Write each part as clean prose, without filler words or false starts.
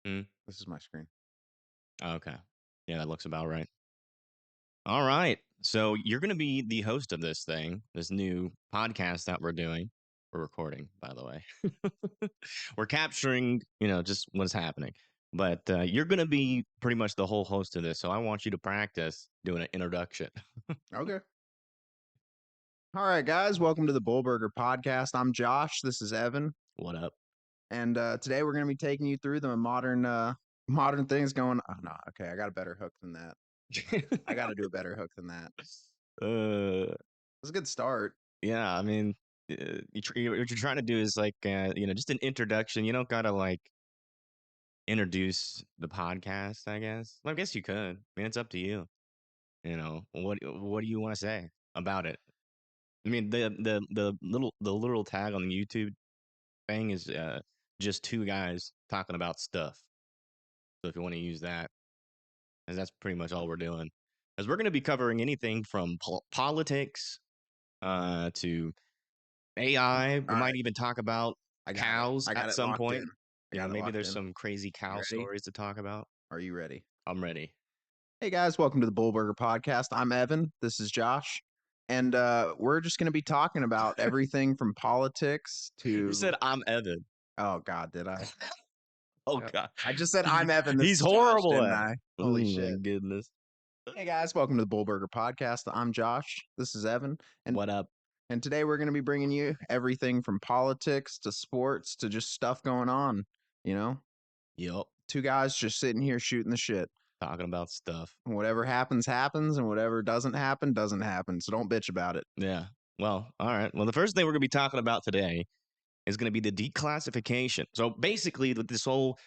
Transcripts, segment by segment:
Hmm. This is my screen. Okay. Yeah, that looks about right. All right. So you're going to be the host of this thing, this new podcast that we're doing. We're recording, by the way. We're capturing, just what's happening. But you're going to be pretty much the whole host of this. So I want you to practice doing an introduction. Okay. All right, guys. Welcome to the Bulburger podcast. I'm Josh. This is Evan. What up? And today we're going to be taking you through the modern things going. Oh, no. Okay. I got a better hook than that. I got to do a better hook than that. uh, It's a good start. yeah, I mean, what you're trying to do is like, just an introduction. You don't got to like introduce the podcast, I guess. Well, I guess you could. I mean, it's up to you. What do you want to say about it? I mean, the little tag on the YouTube thing is just two guys talking about stuff. So if you want to use that, 'cause that's pretty much all we're doing. Because we're going to be covering anything from politics to AI. We All might right. even talk about I got it. cows I got at it some locked point. in. I got it Maybe locked there's in. some crazy You cow ready? stories to talk about. Are you ready? I'm ready. Hey, guys. Welcome to the Bulburger podcast. I'm Evan. This is Josh. And we're just going to be talking about everything from politics You to. said I'm Evan. Oh, God, did I? Oh Yep. God, I just said I'm Evan. This he's is Josh, horrible didn't at it. I? Oh Holy my shit. goodness. Hey guys, welcome to the Bullburger Podcast. I'm Josh. This is Evan. And What up? and today we're going to be bringing you everything from politics to sports to just stuff going on, you know? Yup. Two guys just sitting here shooting the shit. Talking about stuff. And whatever happens happens and whatever doesn't happen. So don't bitch about it. Yeah. Well, all right. Well, the first thing we're going to be talking about today is going to be the declassification. So basically, with this whole,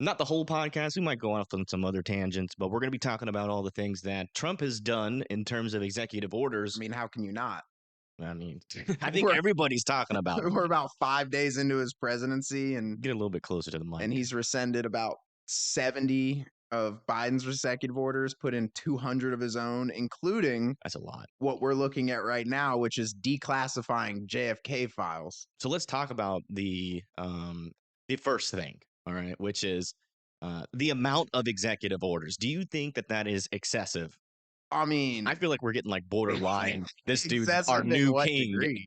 not the whole podcast, we might go off on some other tangents, but we're going to be talking about all the things that Trump has done in terms of executive orders. I mean, how can you not? I mean, I think We're everybody's talking about them. we're about 5 days into his presidency and Get a little bit closer to the mic. he's rescinded about 70 of Biden's executive orders, put in 200 of his own, including That's a lot. what we're looking at right now, which is declassifying JFK files. So let's talk about the first thing, all right, which is the amount of executive orders. Do you think that that is excessive? I mean, I feel like we're getting like borderline. This dude's our excessive in new what king degree?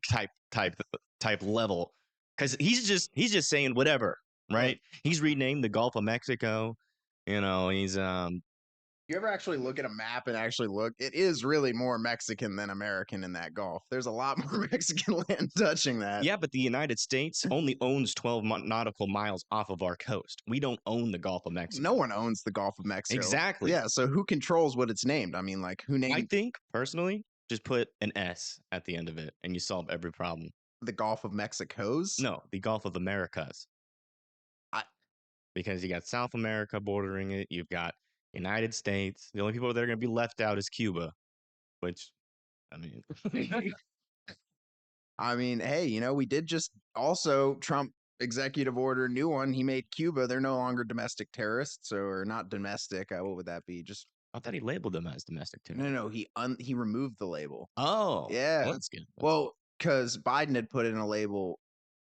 type level, because he's just saying whatever, right? He's renamed the Gulf of Mexico. He's You ever actually look at a map and actually look? It is really more Mexican than American in that Gulf. There's a lot more Mexican land touching that. yeah, but the United States only owns 12 nautical miles off of our coast. We don't own the Gulf of Mexico. No one owns the Gulf of Mexico. Exactly. Yeah, so who controls what it's named? I mean, like, who I named think personally, just put an S at the end of it, and you solve every problem. the Gulf of Mexico's? No, the Gulf of Americas. I- Because you got South America bordering it, you've got United States. The only people that are going to be left out is Cuba, which, I mean, I mean, hey, we did just also Trump executive order, new one. He made Cuba. They're no longer domestic terrorists, or not domestic. What would that be? Just I thought he labeled them as domestic too. no. He removed the label. Oh, Yeah. well, that's good. Well, because Biden had put in a label.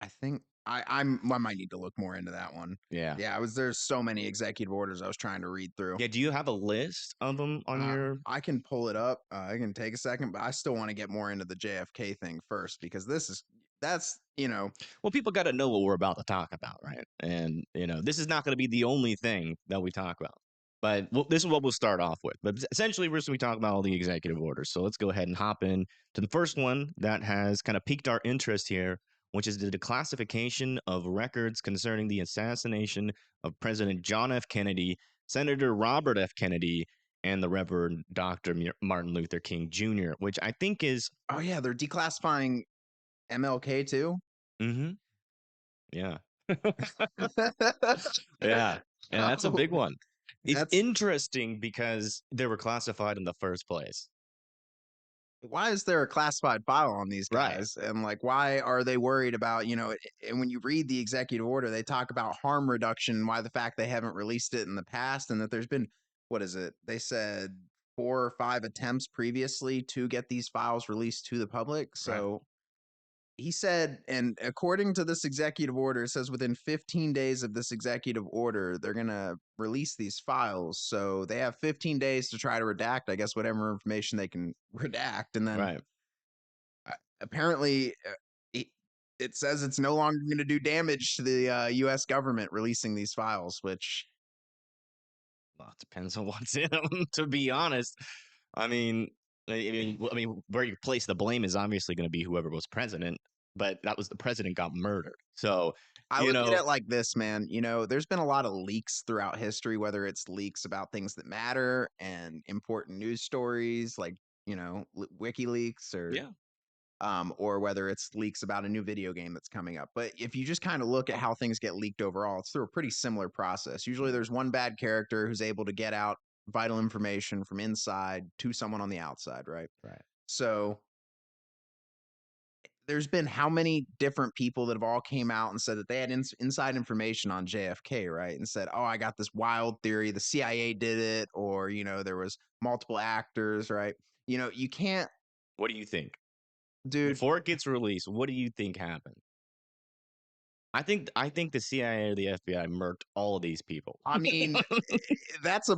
I think I might need to look more into that one. Yeah. Yeah, there's so many executive orders I was trying to read through. Yeah. Do you have a list of them on your? I can pull it up. I can take a second, but I still want to get more into the JFK thing first because that's Well, people got to know what we're about to talk about, right? And this is not going to be the only thing that we talk about. But this is what we'll start off with. But essentially, we're going to be talking about all the executive orders. So let's go ahead and hop in to the first one that has kind of piqued our interest here, which is the declassification of records concerning the assassination of President John F. Kennedy, Senator Robert F. Kennedy, and the Reverend Dr. Martin Luther King Jr., which I think is. Oh, yeah, they're declassifying MLK too. Mm-hmm. Yeah. Yeah. And that's a big one. It's interesting because they were classified in the first place. Why is there a classified file on these Right. guys? And like, why are they worried about, and when you read the executive order, they talk about harm reduction, why the fact they haven't released it in the past, and that there's been, what is it? They said 4 or 5 attempts previously to get these files released to the public. So he said, and according to this executive order, it says within 15 days of this executive order, they're going to release these files. So they have 15 days to try to redact, I guess, whatever information they can redact. And then Right. apparently it, it says it's no longer going to do damage to the U.S. government releasing these files, which. Well, it depends on what's in them, to be honest. I mean, where you place the blame is obviously going to be whoever was president, but that was the president got murdered. So, I you look at know, it like this, man. There's been a lot of leaks throughout history, whether it's leaks about things that matter and important news stories like, WikiLeaks yeah, or whether it's leaks about a new video game that's coming up. But if you just kind of look at how things get leaked overall, it's through a pretty similar process. Usually there's one bad character who's able to get out vital information from inside to someone on the outside, right? right. So there's been how many different people that have all came out and said that they had inside information on JFK, right? And said, "Oh, I got this wild theory. The CIA did it," or there was multiple actors, right? You can't, What do you think? dude. Before it gets released, what do you think happened? I think the CIA or the FBI murked all of these people. I mean, that's a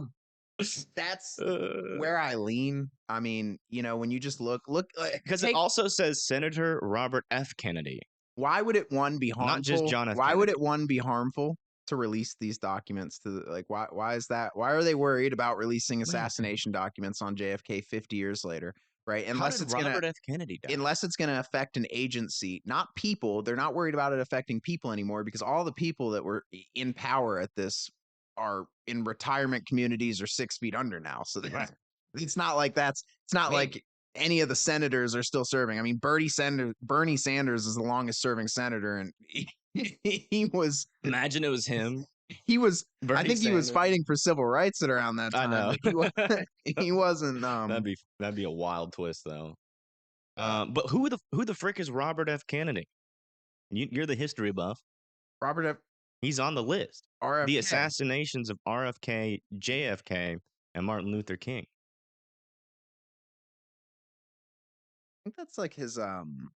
that's Because where I lean. I mean, when you just look, it take also says Senator Robert F. Kennedy, why would it one be not just harmful? John F. Why would Kennedy. it one be harmful to release these documents to like why is that? Why are they worried about releasing Right. assassination documents on JFK 50 years later, right? How did Robert F. Kennedy die? Unless it's going to affect an agency, not people. They're not worried about it affecting people anymore because all the people that were in power at this are in retirement communities or 6 feet under now. So Right. it's not like it's not Hey, like any of the senators are still serving. I mean, Bernie Sanders is the longest serving senator, and he was imagine it was him, he was. I Bernie think he was Sanders. fighting for civil rights at around that I time, know. but he was he wasn't. That'd be a wild twist though. Uh, But who the frick is Robert F. Kennedy? You're the history buff. Robert F. He's on the list. The RFK. assassinations of RFK, JFK, and Martin Luther King. Think that's like his cousin.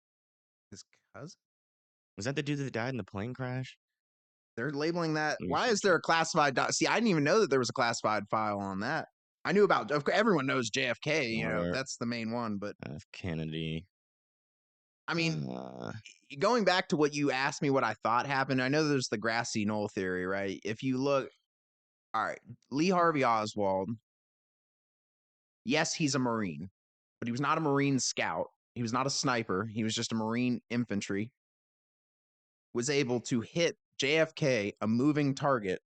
Was that the dude that died in the plane crash? They're labeling that. Let me Why see. is there a classified See, I didn't even know that there was a classified file on that. I knew about. Of course, everyone knows JFK. Robert That's the main one. But F. Kennedy. I mean, Uh, going back to what you asked me, what I thought happened. I know there's the grassy knoll theory, right? If you look, all right, Lee Harvey Oswald. Yes, he's a Marine, but he was not a Marine scout. He was not a sniper. He was just a Marine infantry. Was able to hit JFK, a moving target,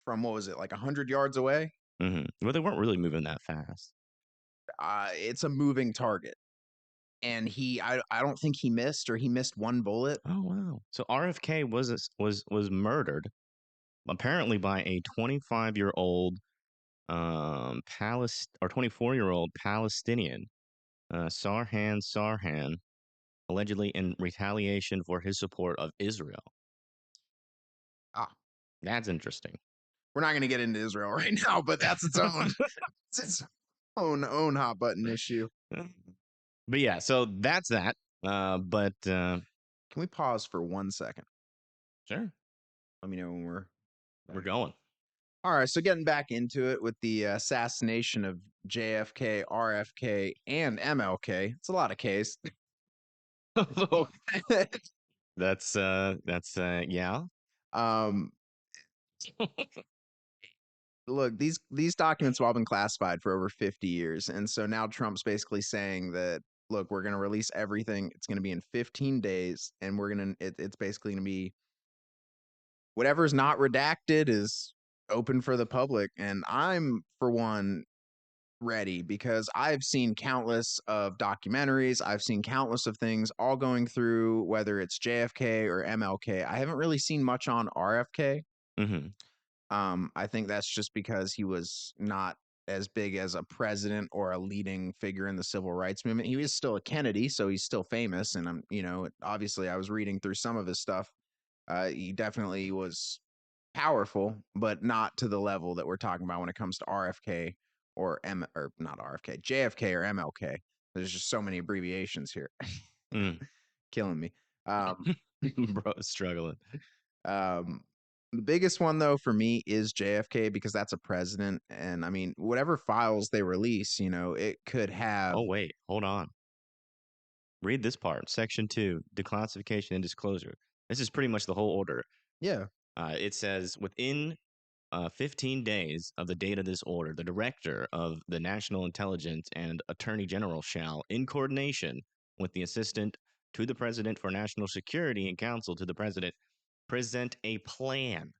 from what was it, like 100 yards away? Well, they weren't really moving that fast. It's a moving target. And I don't think he missed or he missed one bullet. Oh wow! So RFK was murdered apparently by a 25-year-old 24-year-old Palestinian, Sarhan, allegedly in retaliation for his support of Israel. Ah, That's interesting. we're not going to get into Israel right now, but that's its own it's its own hot button issue. But yeah, so that's that. But Can we pause for 1 second? sure, Let me know when we're we're going. all right. So getting back into it with the assassination of JFK, RFK, and MLK. It's a lot of K's. That's yeah. um, Look, these documents have all been classified for over 50 years, and so now Trump's basically saying that, look, we're going to release everything. It's going to be in 15 days, and it's basically going to be whatever's not redacted is open for the public. And I'm, for one, ready because I've seen countless of documentaries. I've seen countless of things all going through, whether it's JFK or MLK. I haven't really seen much on RFK. Mm-hmm. I think that's just because he was not as big as a president or a leading figure in the civil rights movement. He was still a Kennedy, so he's still famous. And obviously I was reading through some of his stuff. He definitely was powerful, but not to the level that we're talking about when it comes to RFK or not RFK, JFK or MLK. There's just so many abbreviations here. Mm. Killing me. Bro, struggling. The biggest one though for me is JFK because that's a president, and I mean whatever files they release, it could have. Oh wait, hold on. Read this part, Section 2, declassification and disclosure. This is pretty much the whole order. Yeah. It says within 15 days of the date of this order, the director of the National Intelligence and Attorney General shall, in coordination with the assistant to the president for national security and counsel to the president, present a plan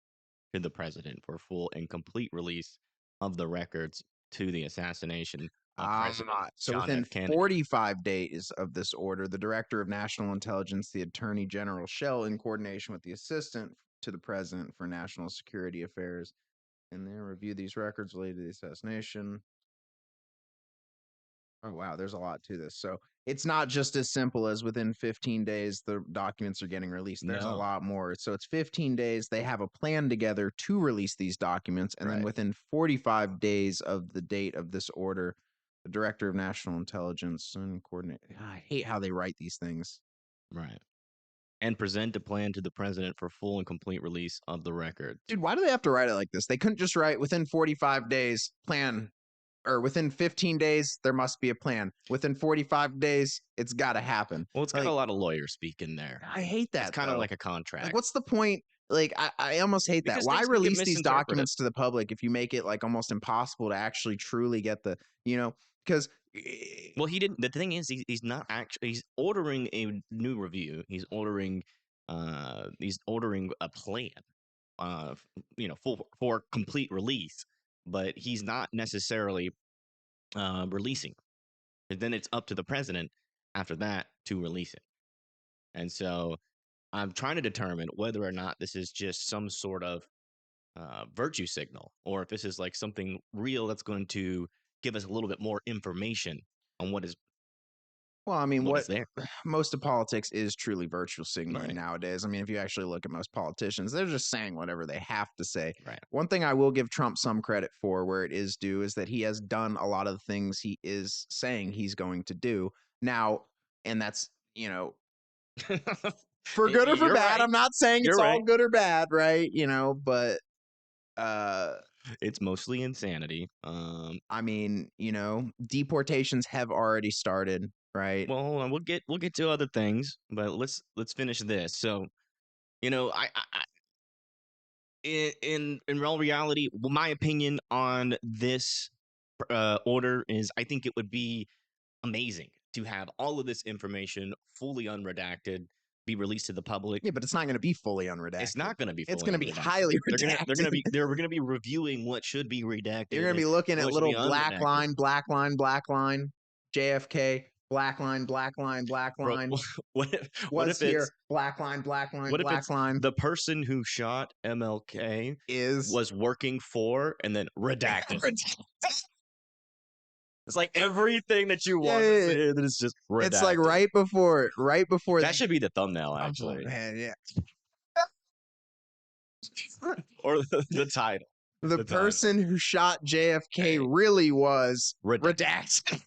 to the president for full and complete release of the records to the assassination of President So John within F. Kennedy. 45 days of this order, the Director of National Intelligence, the Attorney General shall, in coordination with the Assistant to the President for National Security Affairs, and then review these records related to the assassination. Oh, wow. There's a lot to this. So it's not just as simple as within 15 days, the documents are getting released. There's a No. lot more. So it's 15 days. They have a plan together to release these documents. And then Right. within 45 days of the date of this order, the Director of National Intelligence and coordinate. I hate how they write these things. Right. And present a plan to the president for full and complete release of the records. Dude, why do they have to write it like this? They couldn't just write within 45 days, plan, or within 15 days, there must be a plan. Within 45 days, it's got to happen. Well, it's got a lot of lawyer speak in there. I hate that. It's kind of like a contract. Like, what's the point? Like, I almost hate Because that. Why things can get release these misinterpreted. documents to the public if you make it like almost impossible to actually truly get the, because Well, he didn't. The thing is, he's not actually. He's ordering a new review. He's ordering a plan, for complete release. But he's not necessarily releasing. And then it's up to the president after that to release it. And so I'm trying to determine whether or not this is just some sort of virtue signal, or if this is like something real that's going to give us a little bit more information on what is. Well, I mean, what is there. Most of politics is truly virtual signaling Right. nowadays. I mean, if you actually look at most politicians, they're just saying whatever they have to say. Right. One thing I will give Trump some credit for, where it is due, is that he has done a lot of the things he is saying he's going to do now, and that's for good or for You're bad. right. I'm not saying You're it's all right. good or bad, right? But it's mostly insanity. I mean, deportations have already started, right? Well, hold on. We'll get to other things, but let's finish this. So, I in real reality, my opinion on this order is, I think it would be amazing to have all of this information fully unredacted be released to the public. Yeah, but it's not going to be fully unredacted. It's not going to be. It's going to be highly redacted. They're going to be reviewing what should be redacted. You're going to be looking at little black line, JFK, black line, black line, black line. Bro, what if here? It's black line, black line, what if black it's line. The person who shot MLK was working for and then redacted. It's like everything that you want to say that is just redacted. It's like right before. That should be the thumbnail, actually. Oh, man, yeah. Or the title. The person who shot JFK really was redacted.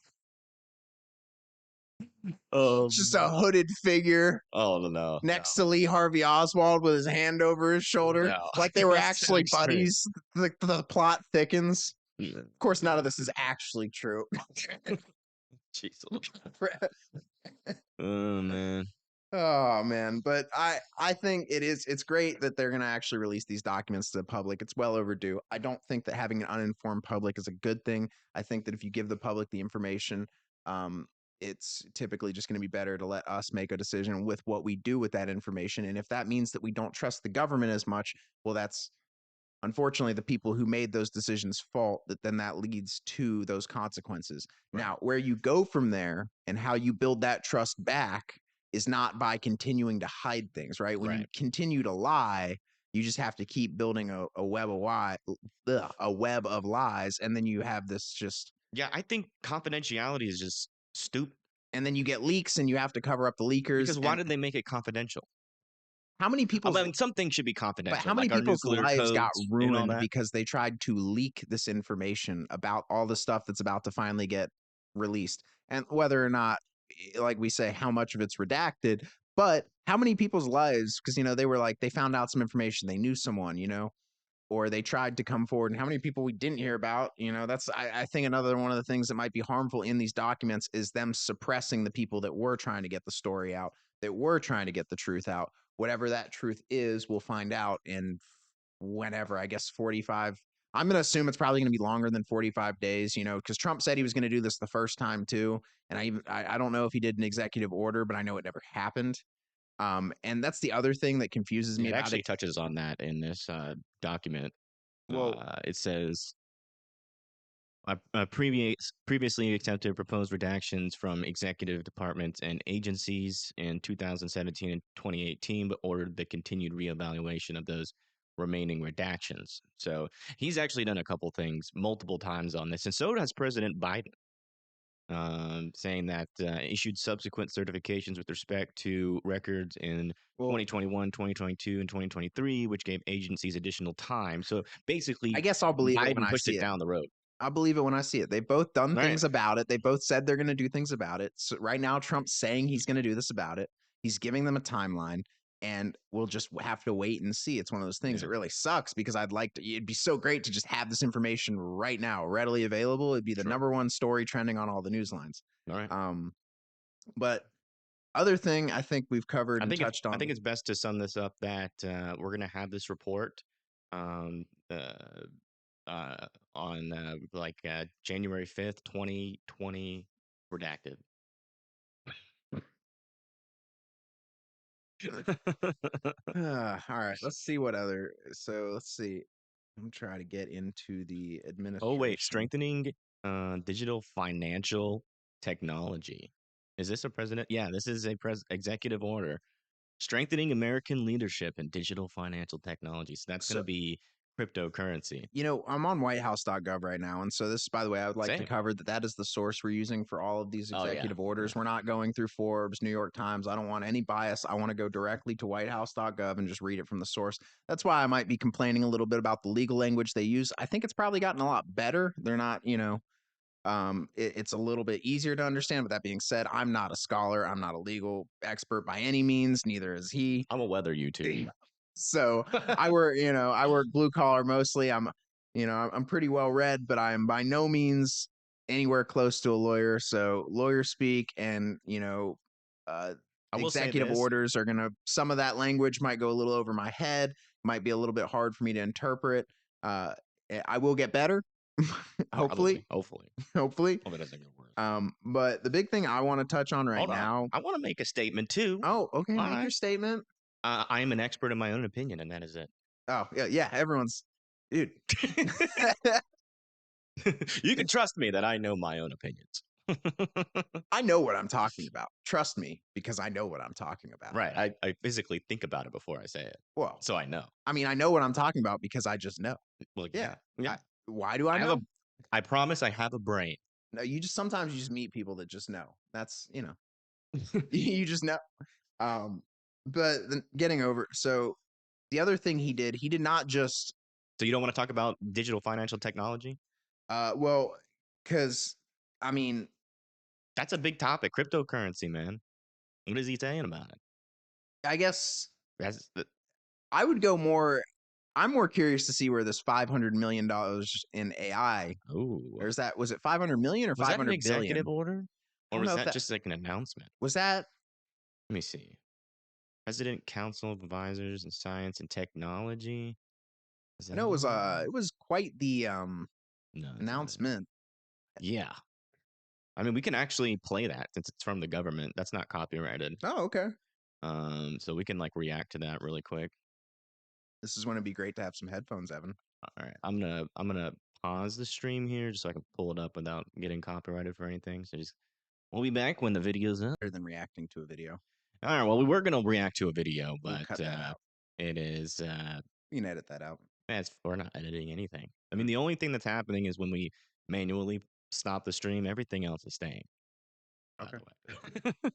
Just a hooded figure. Oh no! Next to Lee Harvey Oswald with his hand over his shoulder, like they were actually buddies. The plot thickens. Of course, none of this is actually true. Jeez. Oh man. Oh man, but I think it's great that they're going to actually release these documents to the public. It's well overdue. I don't think that having an uninformed public is a good thing. I think that if you give the public the information, it's typically just going to be better to let us make a decision with what we do with that information. And if that means that we don't trust the government as much, well, that's unfortunately the people who made those decisions' fault. That leads to those consequences. Right. Now, where you go from there and how you build that trust back is not by continuing to hide things, right? When you continue to lie, you just have to keep building a web of lies, and then you have this just. Yeah, I think confidentiality is just stupid. And then you get leaks, and you have to cover up the leakers. Because why did they make it confidential? How many people? I mean, some things should be confidential. But how many people's lives got ruined because they tried to leak this information about all the stuff that's about to finally get released? and whether or not, like we say, how much of it's redacted, but how many people's lives, because they were like they found out some information, they knew someone, or they tried to come forward, and how many people we didn't hear about. That's I think another one of the things that might be harmful in these documents is them suppressing the people that were trying to get the story out, that were trying to get the truth out. Whatever that truth is, we'll find out in whenever, I guess 45. I'm going to assume it's probably going to be longer than 45 days, because Trump said he was going to do this the first time too. And I don't know if he did an executive order, but I know it never happened. And that's the other thing that confuses Yeah, me it about it. actually touches on that in this document. Well, It says previously accepted proposed redactions from executive departments and agencies in 2017 and 2018, but ordered the continued reevaluation of those remaining redactions. So he's actually done a couple things multiple times on this, and so has President Biden, saying that issued subsequent certifications with respect to records in well, 2021, 2022, and 2023, which gave agencies additional time. So I basically, guess I'll believe it when Biden I pushed see it it. down the road. I believe it when I see it. They've both done All right. things about it. They both said they're going to do things about it. So right now, Trump's saying he's going to do this about it. He's giving them a timeline, and we'll just have to wait and see. It's one of those things Yeah. that really sucks because I'd like to. It'd be so great to just have this information right now, readily available. It'd be the Sure. number one story trending on all the news lines. All right. But other thing I think we've covered and touched I on. think it's best to sum this up that we're gonna have this report um, uh, on January 5th, 2020, redacted. All right, let's see what other. So let's see. I'm trying to get into the Oh wait, administration. strengthening digital financial technology. Is this a president? Yeah, this is a executive order strengthening American leadership in digital financial technology. So that's going to So be cryptocurrency. I'm on whitehouse.gov right now. And so this, by the way, I would like to Same. cover that is the source we're using for all of these Oh yeah. executive orders. Yeah. We're not going through Forbes, New York Times. I don't want any bias. I want to go directly to whitehouse.gov and just read it from the source. That's why I might be complaining a little bit about the legal language they use. I think it's probably gotten a lot better. They're not, it's a little bit easier to understand. But that being said, I'm not a scholar. I'm not a legal expert by any means. Neither is he. I'm a weather YouTube. So I work blue collar mostly. I'm pretty well read, but I am by no means anywhere close to a lawyer. So lawyer speak and uh, I will say executive this. orders are gonna. Some of that language might go a little over my head. Might be a little bit hard for me to interpret. Uh, I will get better, hopefully. Probably. Hopefully. Hopefully. Hope it doesn't get worse. But the big thing I want to touch on right Hold on. now. I want to make a statement too. Oh, okay. All Make your right. statement. I am an expert in my own opinion, and that is it. Oh, yeah, yeah. Everyone's, dude. You can trust me that I know my own opinions. I know what I'm talking about. Trust me, because I know what I'm talking about. Right. I physically think about it before I say it. Well, So I know. I mean, I know what I'm talking about because I just know. Well, Yeah. yeah. Why do I I have know? I promise I have a brain. No, sometimes you just meet people that just know. That's, you just know. Um, but then getting over. So the other thing he did not just, So you don't want to talk about digital financial technology? well, because I mean, That's a big topic. Cryptocurrency, man. What is he saying about it? I guess That's I would go more. I'm more curious to see where this $500 million in AI, oh. or was it 500 million or Was that an 500 executive billion? order? I Or don't was know if that that just like an announcement? was that. Let me see. President Council of Advisors in Science and Technology. Is I that know it? it was quite the No, that's not it. announcement. Yeah. I mean, we can actually play that since it's from the government. That's not copyrighted. Oh, okay. So we can like react to that really quick. This is when it'd be great to have some headphones, Evan. All right, I'm gonna pause the stream here just so I can pull it up without getting copyrighted for anything. So just we'll be back when the video's up. Better than reacting to a video. All right, well we were gonna react to a video, We'll but cut that out. it is You can edit that out. we're not editing anything. I mean, Mm, the only thing that's happening is when we manually stop the stream, everything else is staying. By okay. the way.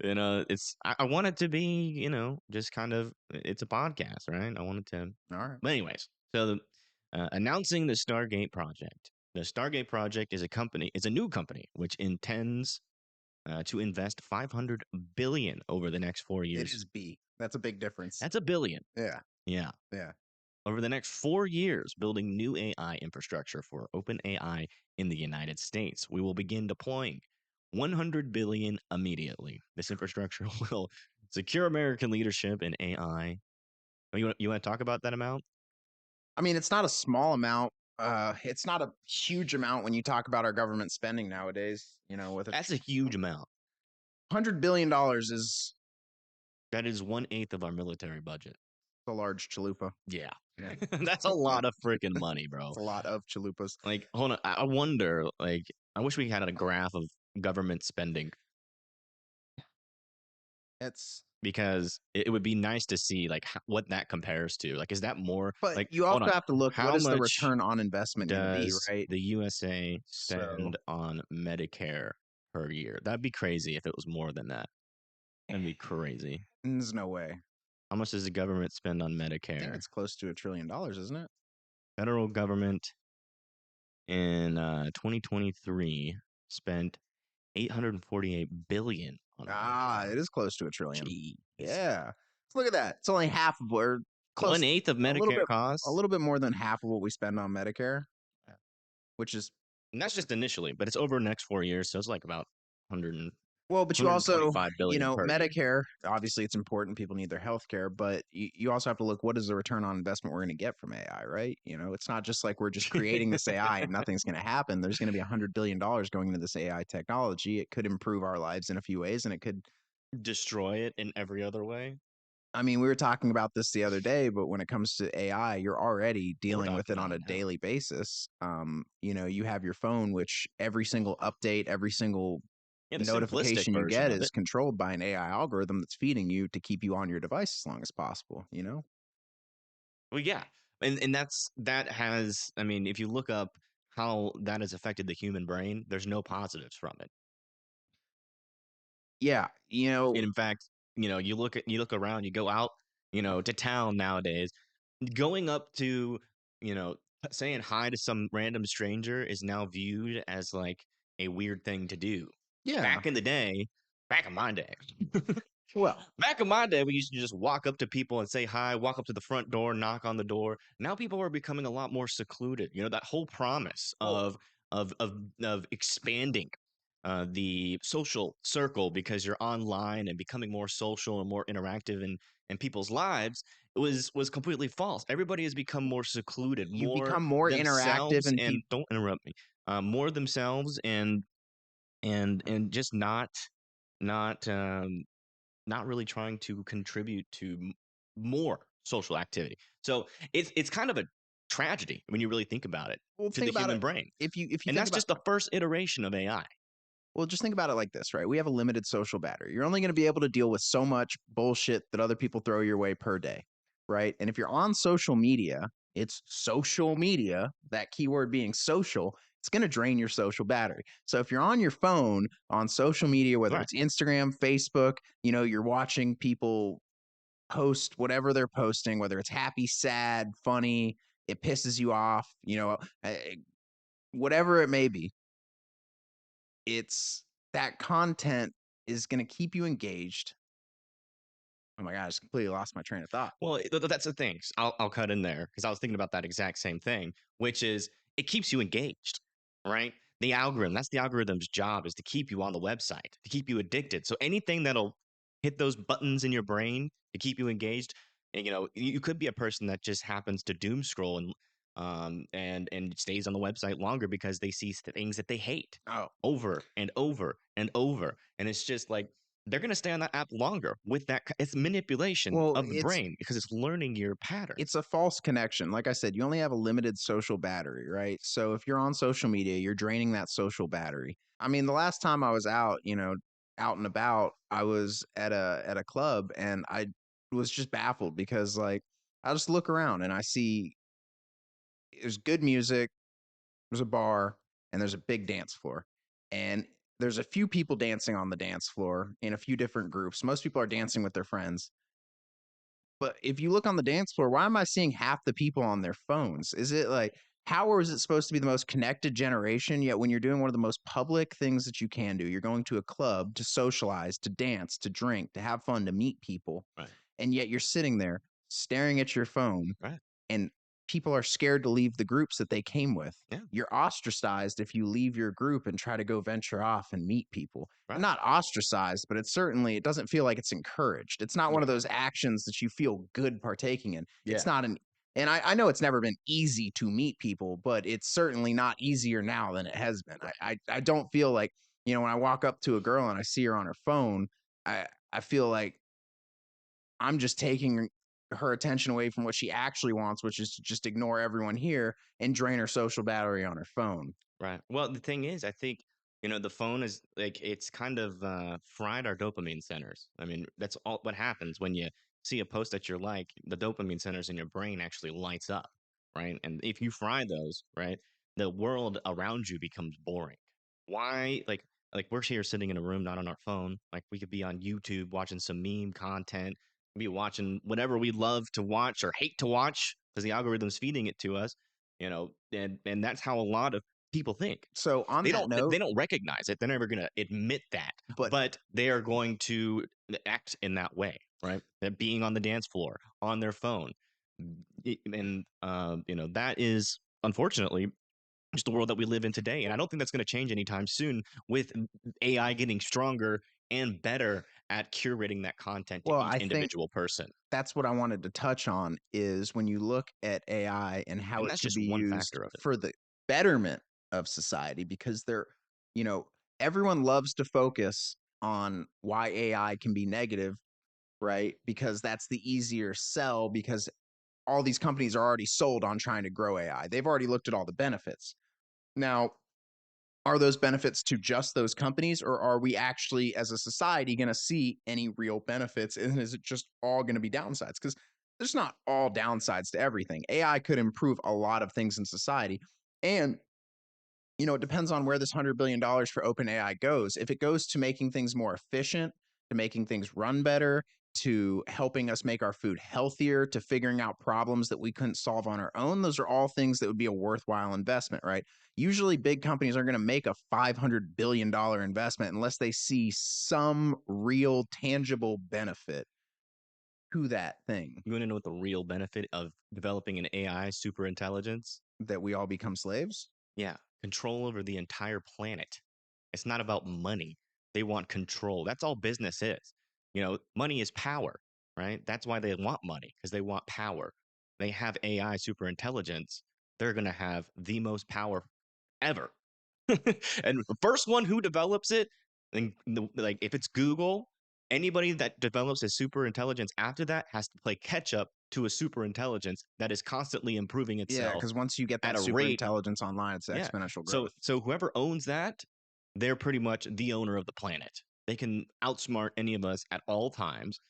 And I want it to be, just kind of it's a podcast, right? I want it to. All right. But anyways, so announcing the Stargate project. The Stargate project is a new company which intends to invest 500 billion over the next 4 It years. is B. That's a big difference. That's a billion. Yeah. Yeah. Yeah. Over the next 4 years, building new AI infrastructure for OpenAI in the United States. We will begin deploying 100 billion immediately. This infrastructure will secure American leadership in AI. Oh, you want to talk about that amount? I mean, it's not a small amount. It's not a huge amount when you talk about our government spending nowadays. You know, with That's a huge amount. $100 billion is That is 1/8 of our military budget. a large chalupa. Yeah. Yeah. That's a lot of freaking money, bro. It's a lot of chalupas. Like, hold on. I wonder, like, I wish we had a graph of government spending It's because it would be nice to see, like, what that compares to. Like, is that more, But like, you hold also on. have to look, what How is the much return on investment going to be, does right? the USA So spend on Medicare per year? That'd be crazy if it was more than that. That'd be crazy. there's no way. How much does the government spend on I think Medicare? it's close to $1 trillion, isn't it? Federal government in 2023 spent 848 billion on Ah, Medicare. it is close to $1 trillion. Jeez. Yeah. So look at that. It's only half of what, close, 1/8 of Medicare a costs. little bit more than half of what we spend on Medicare, which is And that's just initially, but it's over the next 4 years, so it's like about 100 well, but you also, 125 billion per year. Medicare, obviously it's important. People need their health care, but you also have to look, what is the return on investment we're going to get from AI, right? It's not just like we're just creating this AI and nothing's going to happen. There's going to be $100 billion going into this AI technology. It could improve our lives in a few ways, and it could, Destroy it in every other way. I mean, we were talking about this the other day, but when it comes to AI, you're already We're dealing with talking it on about a it now. daily basis. You have your phone, which every single update, every single Yeah, the simplistic notification you version get of is it. controlled by an AI algorithm that's feeding you to keep you on your device as long as possible. Well, yeah. And that has, I mean, if you look up how that has affected the human brain, there's no positives from it. Yeah, And in fact, you look around, you go out, to town nowadays, going up to, saying hi to some random stranger is now viewed as like a weird thing to do. yeah. Back in the day, back in my day, Well, back in my day, we used to just walk up to people and say hi, walk up to the front door, knock on the door. Now people are becoming a lot more secluded. That whole promise well, of expanding the social circle because you're online and becoming more social and more interactive in people's lives was completely false. Everybody has become more secluded, you more become more interactive themselves, and and don't interrupt me. More themselves and just not not really trying to contribute to more social activity. So it's kind of a tragedy when you really think about it well, to think the about human it. brain. If you And think that's about just the first iteration of AI. Well, just think about it like this, right? We have a limited social battery. You're only going to be able to deal with so much bullshit that other people throw your way per day, right? And if you're on social media, it's social media, that keyword being social, it's going to drain your social battery. So if you're on your phone on social media, whether Right. it's Instagram, Facebook, you're watching people post whatever they're posting, whether it's happy, sad, funny, it pisses you off, whatever it may be, it's that content is going to keep you engaged. Oh my god, I just completely lost my train of thought. Well, that's the thing. I'll cut in there because I was thinking about that exact same thing, which is it keeps you engaged, right? The algorithm, that's the algorithm's job is to keep you on the website, to keep you addicted. So anything that'll hit those buttons in your brain to keep you engaged, and you could be a person that just happens to doom scroll and stays on the website longer because they see things that they hate Oh, over and over and over. And it's just like they're going to stay on that app longer with that. It's manipulation well, of the brain because it's learning your it's patterns. a false connection. Like I said, you only have a limited social battery, right? So if you're on social media, you're draining that social battery. I mean, the last time I was out, out and about, I was at a club and I was just baffled because like I just look around and I see there's good music, there's a bar, and there's a big dance floor. And there's a few people dancing on the dance floor in a few different groups. Most people are dancing with their friends. But if you look on the dance floor, why am I seeing half the people on their phones? Is it like how is it supposed to be the most connected generation? Yet when you're doing one of the most public things that you can do, you're going to a club to socialize, to dance, to drink, to have fun, to meet people, Right. and yet you're sitting there staring at your phone, Right. and people are scared to leave the groups that they came with. Yeah. You're ostracized if you leave your group and try to go venture off and meet people. And Right. not ostracized, but it doesn't feel like it's encouraged. It's not one of Yeah. those actions that you feel good partaking in. Yeah. It's not an and I know it's never been easy to meet people, but it's certainly not easier now than it has been. Right. I don't feel like, when I walk up to a girl and I see her on her phone, I feel like I'm just taking her attention away from what she actually wants, which is to just ignore everyone here and drain her social battery on her phone. Right. Well, the thing is, I think, the phone is like it's kind of fried our dopamine centers. I mean, that's all what happens when you see a post that you're like, the dopamine centers in your brain actually lights up, right? And if you fry those, right, the world around you becomes boring. Why? Like we're here sitting in a room, not on our phone. Like we could be on YouTube watching some meme content, be watching whatever we love to watch or hate to watch because the algorithm's feeding it to us. And that's how a lot of people think. So on that They note, don't recognize it. They're never going to admit that, but but they are going to act in that way, right? That being on the dance floor, on their phone, and that is unfortunately just the world that we live in today. And I don't think that's going to change anytime soon with AI getting stronger and better at curating that content to well, each I think individual person. that's what I wanted to touch on is when you look at AI and how And it that's could just be one used factor of it. for the betterment of society because you know, everyone loves to focus on why AI can be negative, right? Because that's the easier sell because all these companies are already sold on trying to grow AI. They've already looked at all the benefits. Now, are those benefits to just those companies, or are we actually, as a society, going to see any real benefits? And is it just all going to be downsides? Because there's not all downsides to everything. AI could improve a lot of things in society. And it depends on where this $100 billion for OpenAI goes. If it goes to making things more efficient, to making things run better, to helping us make our food healthier, to figuring out problems that we couldn't solve on our own, those are all things that would be a worthwhile investment, right? Usually, big companies are going to make a $500 billion investment unless they see some real tangible benefit to that thing You want to know what the real benefit of developing an AI super intelligence? that we all become slaves. Yeah, control over the entire planet. It's not about money. They want control. That's all business is. Money is power, right? That's why they want money because they want power. They have AI super intelligence. They're going to have the most power ever. And the first one who develops it, and like if it's Google, anybody that develops a super intelligence after that has to play catch up to a super intelligence that is constantly improving Yeah, itself because once you get at that a super rate. intelligence online, it's Yeah. exponential So growth. so whoever owns that, they're pretty much the owner of the planet. They can outsmart any of us at all times.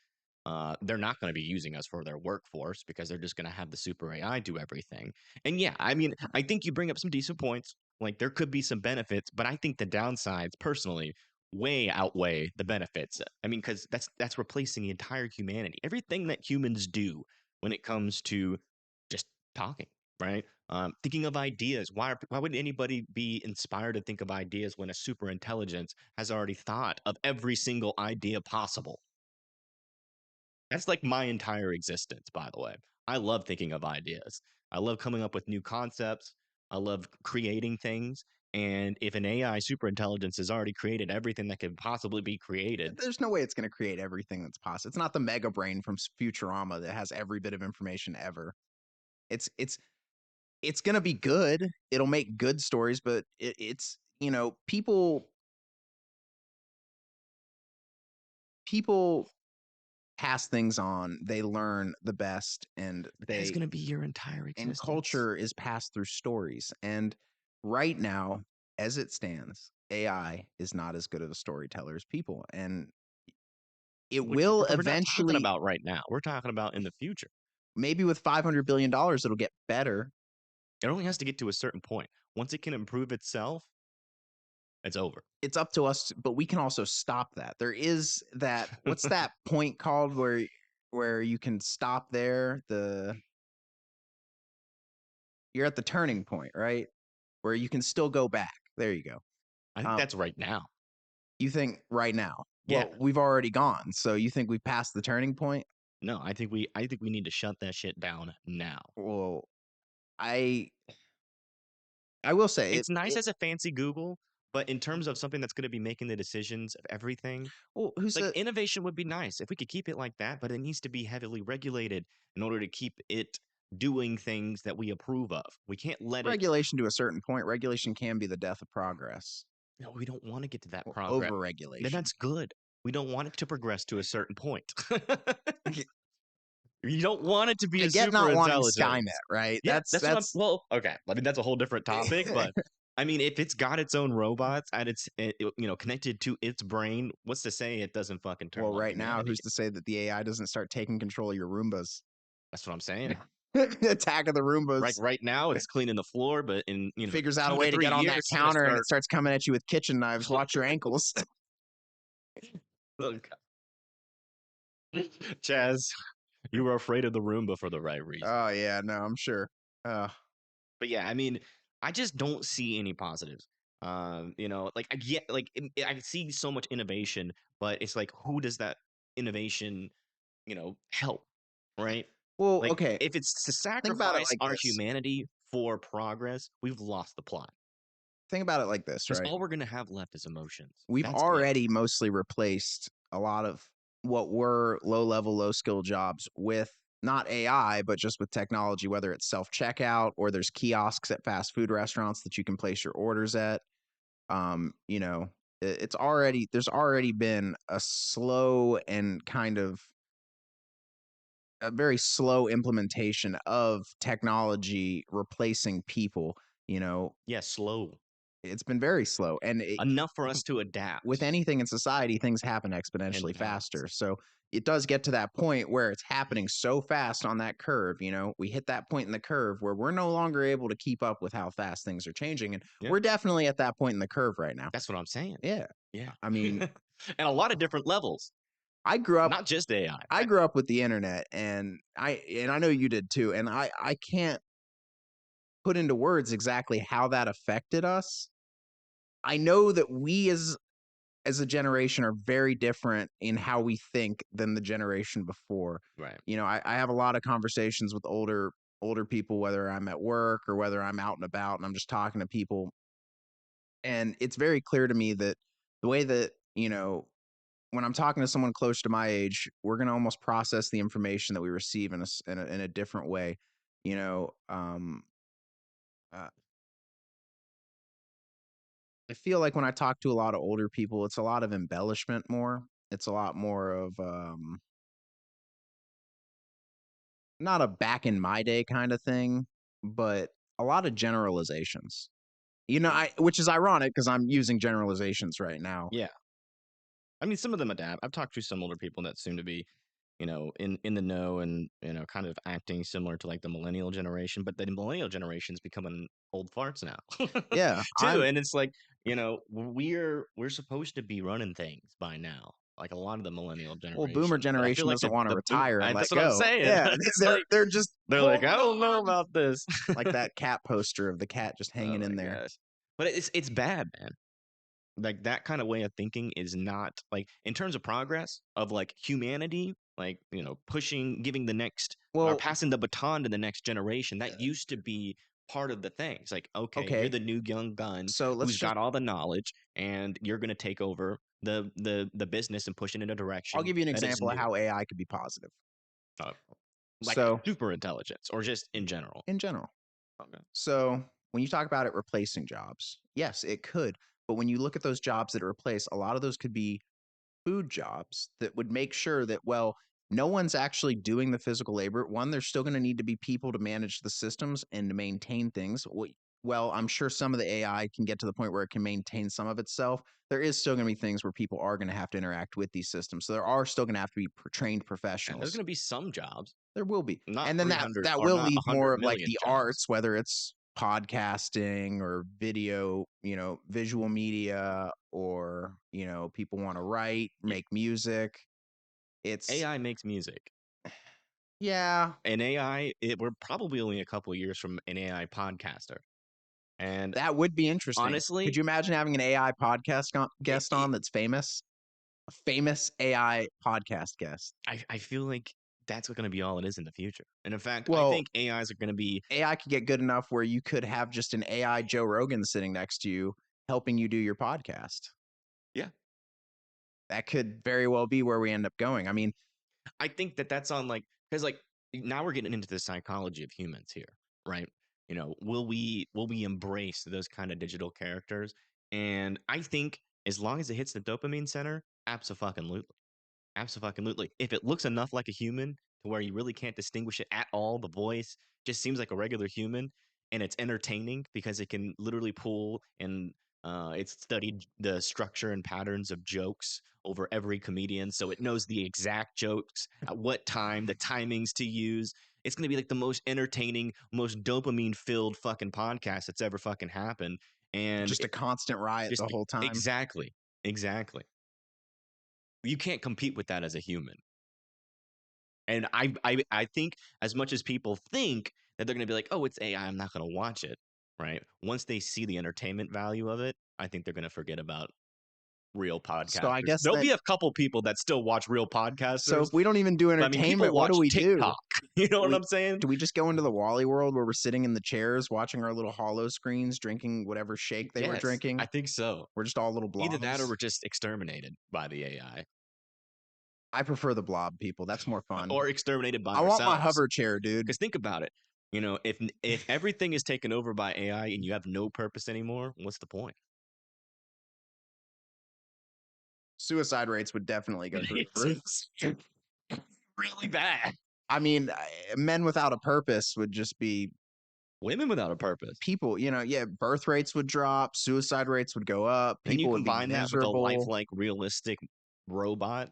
They're not going to be using us for their workforce because they're just going to have the super AI do everything. And yeah, I mean, I think you bring up some decent points. Like there could be some benefits, but I think the downsides personally way outweigh the benefits. I mean, because that's replacing the entire humanity. Everything that humans do when it comes to just talking, right? Thinking of ideas. Why would anybody be inspired to think of ideas when a super intelligence has already thought of every single idea possible? That's like my entire existence, by the way. I love thinking of ideas. I love coming up with new concepts. I love creating things. And if an AI superintelligence has already created everything that could possibly be created, There's no way it's going to create everything that's possible. It's not the mega brain from Futurama that has every bit of information ever. It's going to be good. It'll make good stories, but it's people pass things on. They learn the best, and but that is going to be your entire and existence. culture is passed through stories. And right now, as it stands, AI is not as good of a storyteller as people, and it Which will we're not talking eventually. about right now. We're talking about in the future. Maybe with $500 billion, it'll get better. It only has to get to a certain point. Once it can improve itself, it's over. It's up to us, but we can also stop that. There is that. What's that point called where you can stop there? you're at the turning point, right? Where you can still go back. There you go. I think that's right now. You think right now? Yeah. Well, we've already gone. So you think we passed the turning point? No, I think we need to shut that shit down now. Well, I I will say It's nice it as a fancy Google, but in terms of something that's going to be making the decisions of everything, well, who like said innovation would be nice if we could keep it like that, but it needs to be heavily regulated in order to keep it doing things that we approve of. We can't let it. regulation to a certain point? Regulation can be the death of progress. No, we don't want to get to that Well, progress. over Then regulation. that's good. We don't want it to progress to a certain point. You don't want it to be I a get super not wanting intelligence. Skynet, right? Yeah, that's what I'm. That's Well, okay. I mean, that's a whole different topic, but I mean, if it's got its own robots and connected to its brain, what's to say it doesn't fucking turn well, on right now, humanity? who's to say that the AI doesn't start taking control of your Roombas? That's what I'm saying. Attack of the Roombas. Right now, it's cleaning the floor, but in Figures out a 2 to way to 3 get on that years, it's gonna counter and start. it starts coming at you with kitchen knives. Watch your ankles. Oh, Chaz, you were afraid of the Roomba for the right reason. Oh yeah, no, I'm sure. But yeah, I mean, I just don't see any positives. Like I get, like I see so much innovation, but it's like, who does that innovation, help, right? Well, Like, okay. if it's to Think about it sacrifice like our this. humanity for progress, we've lost the plot. Think about it like this, Because right? all we're gonna have left is emotions. We've That's it. already mostly replaced a lot of what were low level, low skill jobs with not AI, but just with technology, whether it's self checkout or there's kiosks at fast food restaurants that you can place your orders at. You know, there's already been a slow and kind of a very slow implementation of technology replacing people. You know, Yeah, slow it's been very slow, and enough for us to with adapt anything in society, things happen and exponentially balance. faster. So it does get to that point where it's happening so fast on that curve. You know, we hit that point in the curve where we're no longer able to keep up with how fast things are changing. And Yeah, we're definitely at that point in the curve right now. that's what I'm saying. Yeah. Yeah, I mean, and a lot of different levels, I grew up not just AI. I grew up with the internet, and I know you did too. And I can't put into words exactly how that affected us. I know that we as a generation are very different in how we think than the generation before. Right. You know, I have a lot of conversations with older people, whether I'm at work or whether I'm out and about, and I'm just talking to people, and it's very clear to me that the way that when I'm talking to someone close to my age, we're gonna almost process the information that we receive in a different way. You know, uh, I feel like when I talk to a lot of older people, it's a lot of embellishment more. It's a lot more of not a back in my day kind of thing, but a lot of generalizations. You know, Mm. I which is ironic because I'm using generalizations right now. Yeah. I mean, some of them adapt. I've talked to some older people that seem to be, in the know and kind of acting similar to like the millennial generation. But the millennial generation's becoming old farts now, Yeah, too. I'm And it's like, we're supposed to be running things by now. Like a lot of the millennial well, boomer generation, but I feel generation like doesn't want to the boom. retire and let That's what I'm go. saying. Yeah, It's they're like they're just they're like, I holding don't know on. about this. Like that cat poster of the cat just Oh hanging in my there. gosh. But it's bad, man. Like that kind of way of thinking is not like in terms of progress of like humanity, like pushing, giving the next or Well, passing the baton to the next generation. That used to be part of the thing. It's like, okay, you're okay, the new young gun so let's who's just got all the knowledge, and you're gonna take over the business and push it in a I'll direction give you an that is example of new, how AI could be positive. uh, like So, super intelligence or just in general. in general, Okay. so when you talk about it replacing jobs, yes, it could. But when you look at those jobs that it replace, a lot of those could be food jobs that would make sure that, well, no one's actually doing the physical labor. One, there's still going to need to be people to manage the systems and to maintain things. Well, I'm sure some of the AI can get to the point where it can maintain some of itself. There is still going to be things where people are going to have to interact with these systems. So there are still going to have to be trained And there's professionals. gonna be some jobs, There will be. not And then that 300 that or will not leave more 100 of like million the jobs. arts, whether it's podcasting or video, visual media, or, people want to write, Yeah, make music. It's AI makes music. Yeah, An AI, we're probably only a couple years from an AI podcaster. And that would be interesting. Could honestly, you imagine having an AI podcast guest it on that's famous? A famous AI podcast guest. I feel like that's going to be all it is in the future. And in fact, I Well, think AIs are going to be, AI could get good enough where you could have just an AI Joe Rogan sitting next to you helping you do your podcast. yeah. That could very well be where we end up going. I mean, I think that that's on like, because like now we're getting into the psychology of humans here, right? Will we embrace those kind of digital characters? And I think as long as it hits the dopamine center, absolutely. Absolutely. If it looks enough like a human to where you really can't distinguish it at all, the voice just seems like a regular human, and it's entertaining because it can literally pull and it's studied the structure and patterns of jokes over every comedian, so it knows the exact jokes at what time, the timings to use. It's going to be like the most entertaining, most dopamine filled fucking podcast that's ever fucking happened. And just a constant riot just the whole time. exactly, exactly. You can't compete with that as a human. And I think as much as people think that they're going to be like, oh, it's AI, I'm not going to watch it, right? Once they see the entertainment value of it, I think they're going to forget about real So I podcasters. guess There'll that be a couple people that still watch real so podcasters, if we don't even do but I mean, people entertainment, what do watch we do? TikTok. You know Do what we I'm saying? do we just go into the Wally world where we're sitting in the chairs watching our little hollow screens, drinking whatever shake they were Yes, I drinking? think so. We're just all little Either that or blobs. we're just exterminated by the AI I prefer the blob people. That's more fun. or exterminated by I want my ourselves. hover chair, dude. Because think about it. If everything is taken over by AI and you have no purpose anymore, what's the point? Suicide rates would definitely go through the roof. It's really bad. I mean, men without a purpose would just be Women without a purpose. people, yeah, birth rates would drop, suicide rates would go up, Then you people would be combine that with a miserable. lifelike, realistic robot.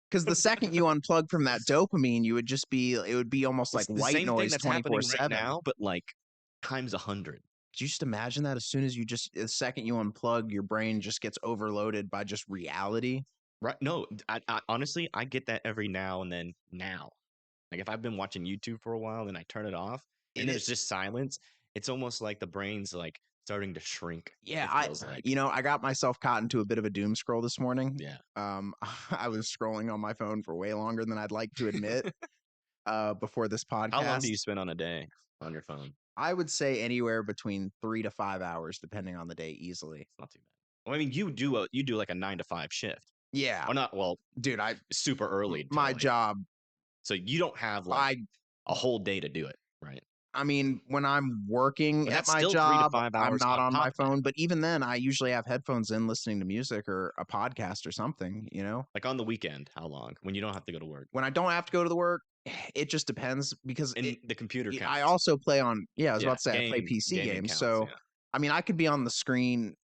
Because the second you unplug from that dopamine, it would be almost like It's the white same thing noise that's happening right 24/7. now, but like times 100. Could you just imagine that as soon as the second you unplug, your brain just gets overloaded by just reality? Right? No, I honestly I get that every now and then. Now, like if I've been watching YouTube for a while and I turn it off and It is. there's just silence, it's almost like the brain's like starting to shrink. Yeah, It feels like. I got myself caught into a bit of a doom scroll this morning. Yeah. I was scrolling on my phone for way longer than I'd like to admit. Before this How long do podcast, you spend on a day on your phone? I would say anywhere between 3 to 5 hours, depending on the day, easily. It's not too bad. Well, I mean, you do like a 9 to 5 shift, Yeah, or not? Well, dude, super early to my like, job, so you don't have like I a whole day to do it, right? I mean, when I'm working But at that's my still three to job, five I'm hours not on on top my of that. phone. But even then, I usually have headphones in listening to music or a podcast or something. Like on the weekend, how long? When you don't have to go to work, When I don't have to go to the work, it just depends because and the computer I counts. also play on, yeah, I was Yeah, about to say I play PC gaming games. counts. So, Yeah, I mean, I could be on the screen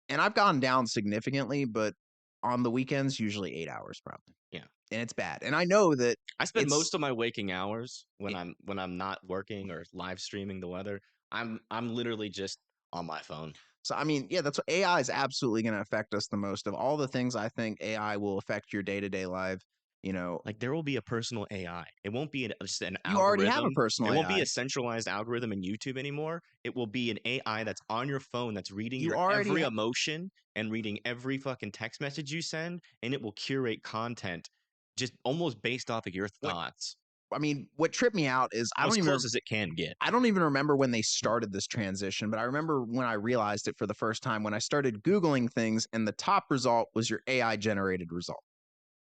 and I've gone down significantly, but on the weekends, usually 8 hours probably. yeah. And it's bad. And I know that I spend it's, most of my waking hours when it, I'm not working or live streaming the weather. I'm literally just on my phone. so, I mean, yeah, that's what AI is absolutely going to affect us the most of all the things I think AI will affect your day to day life. You know, Like there will be a personal AI. It won't be just an you already have a algorithm. It personal won't be AI. a centralized algorithm in YouTube anymore. It will be an AI that's on your phone that's reading You your already every emotion and reading every fucking text message you send, and it will curate content just almost based off of your what thoughts. I mean, what tripped me out is As close as it can get. I don't even remember when they started this transition, but I remember when I realized it for the first time when I started Googling things and the top result was your AI generated result.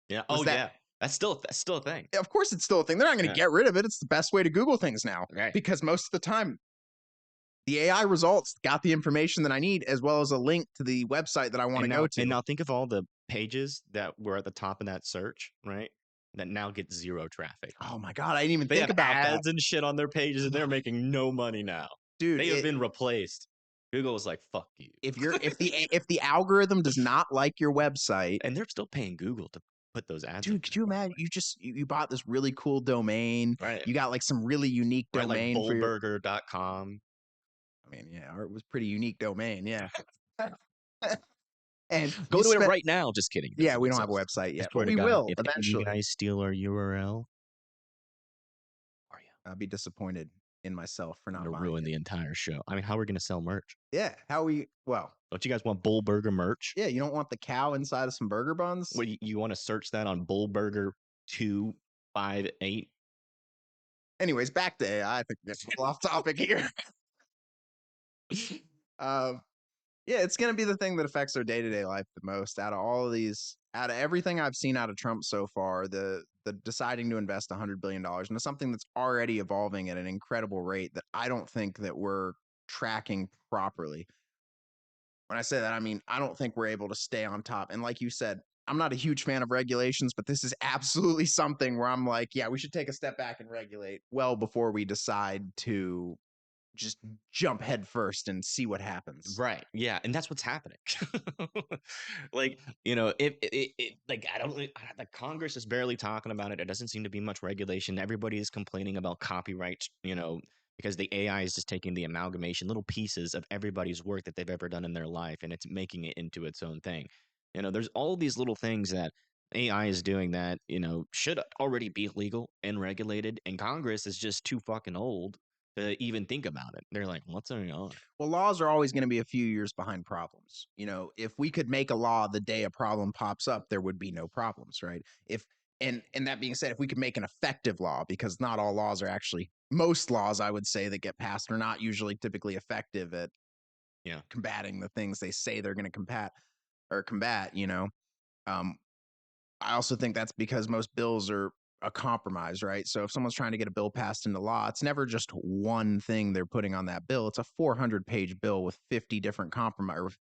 Yeah. Was Oh that, yeah. That's still a thing. of course, it's still a thing. They're not going to Yeah. get rid of it. It's the best way to Google things now Okay. because most of the time, the AI results got the information that I need as well as a link to the website that I want to go to. And now think of all the pages that were at the top of that search, right? That now get zero traffic. Oh my God, I didn't even They think have about that. ads and shit on their pages, and they're making no money now. Dude, They have been replaced. Google was like, "Fuck you," if the algorithm does not like your website, and they're still paying Google to put those ads. dude, could you imagine? You bought this really cool domain. Right. You got like some really unique Right, like domain for your. Bulburger.com. I mean, yeah, it was pretty unique domain. Yeah. And Go to it right now. Just kidding. Yeah, we don't have a website I yet, swear but to we God, will if any of you eventually. guys steal our URL, I'd be disappointed in myself for not To buying ruin it. the entire show. I mean, how are we going to sell merch? Yeah, how we well, Don't you guys want Bullburger merch? yeah, you don't want the cow inside of some burger buns? What you want to search that on Bullburger 258? Anyways, back to AI. I think we're getting a little off topic here. Um, yeah, it's gonna be the thing that affects our day-to-day life the most out of all of these, out of everything I've seen out of Trump so far, the deciding to invest $100 billion into something that's already evolving at an incredible rate that I don't think that we're tracking properly. When I say that, I mean, I don't think we're able to stay on top. And like you said, I'm not a huge fan of regulations, but this is absolutely something where I'm like, yeah, we should take a step back and regulate well before we decide to just jump head first and see what happens. Right. Yeah, and that's what's happening. Like, if like I don't really, the Congress is barely talking about it. It doesn't seem to be much regulation. Everybody is complaining about copyright, because the AI is just taking the amalgamation, little pieces of everybody's work that they've ever done in their life, and it's making it into its own thing. There's all these little things that AI is doing that, should already be legal and regulated, and Congress is just too fucking old to even think about it. They're like, what's going on? Well, laws are always going to be a few years behind problems. If we could make a law the day a problem pops up, there would be no problems, right? If and that being said, if we could make an effective law, because not all laws are actually, most laws I would say that get passed are not usually typically effective at Yeah. combating the things they say they're going to combat. Um, I also think that's because most bills are a compromise, right? So if someone's trying to get a bill passed into law, it's never just one thing they're putting on that bill. It's a 400-page bill with 50 different compromise,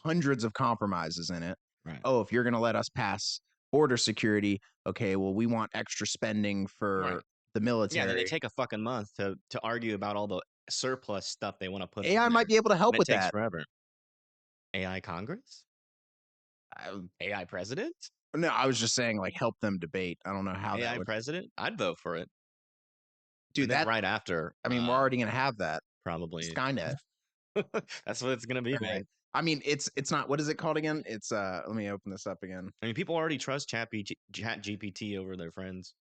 hundreds of compromises in it. Right. Oh, if you're going to let us pass border security, okay, well, we want extra spending for Right. the Yeah, then they military. take a fucking month to argue about all the surplus stuff they want to put AI on might there, be able to help and it with takes that. forever. AI Congress? I, AI president? no, I was just saying, like, help them debate. I don't know how that AI would president? I'd vote for it. do And then that. right after, I mean, we're already going to have that. probably Skynet. that's what it's gonna be, Right. man. I mean, it's not, what is it called again? It's let me open this up again. I mean, people already trust Chat GPT over their friends.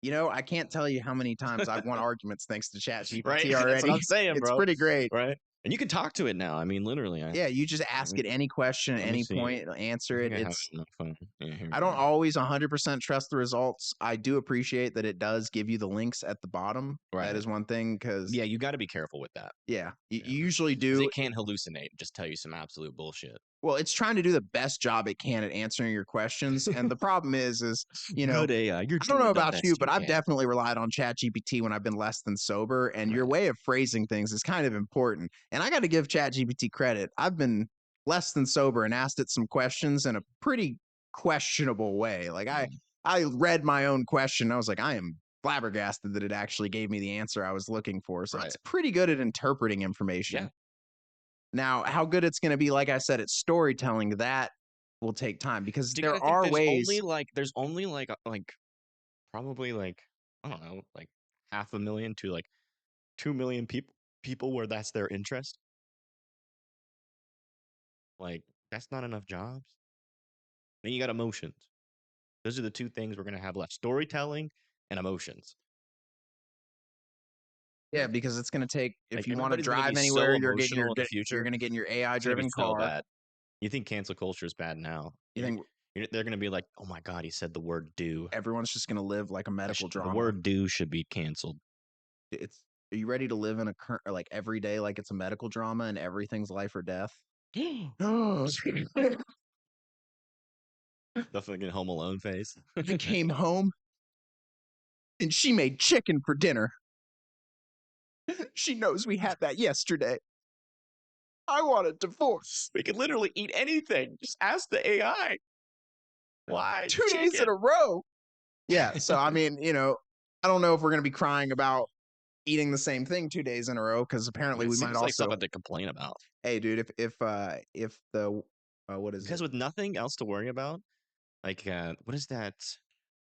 I can't tell you how many times I've won arguments thanks to Chat Right? GPT That's what already. I'm saying, It's bro. pretty great. Right? And you can talk to it now. I mean, literally. Yeah, you just ask it any question at Let me any see. point, it'll answer I it. think I have it on my phone. Yeah, here I we don't go. always 100% trust the results. I do appreciate that it does give you the links at the bottom. That Right. is one thing, because Yeah, you got to be careful with that. yeah, you Yeah. usually 'Cause do. it can hallucinate, just tell you some absolute bullshit. Well, it's trying to do the best job it can at answering your questions, and the problem is Good AI, you're I don't know doing the about you, best but you I've can. definitely relied on ChatGPT when I've been less than sober, and your Right. way of phrasing things is kind of important. And I got to give ChatGPT credit. I've been less than sober and asked it some questions in a pretty questionable way. Like Mm. I read my own question. I was like, I am flabbergasted that it actually gave me the answer I was looking for. So Right. it's pretty good at interpreting Yeah. information. Now, how good it's going to be, like I said, it's storytelling, that will take time, because But you got there to think are ways. there's only like probably like I don't know, like 500,000 to like 2 million people where that's their interest. Like that's not enough jobs. Then you got emotions. Those are the two things we're gonna have left: storytelling and emotions. Yeah, because it's gonna take, if Like you wanna everybody's gonna be drive so anywhere, emotional in the you're future. gonna get in your It's gonna be AI-driven so car. bad. You think cancel culture is bad now? You think They're gonna be like, "Oh my god, he said the word do." everyone's just gonna live like a medical The drama? word do should be canceled. It's Are you ready to live in a current, or like every day like it's a medical drama and everything's life or death? I The fucking Home Alone face. came home and she made chicken for dinner. She knows we had that yesterday. I want a divorce. We could literally eat anything. Just ask the AI. Why 2 days in chicken? a row. Yeah, so I mean, I don't know if we're gonna be crying about eating the same thing 2 days in a row, because apparently It we might seems like also. something to complain about. Hey, dude, if the what is Because it? with nothing else to worry about, like what is that?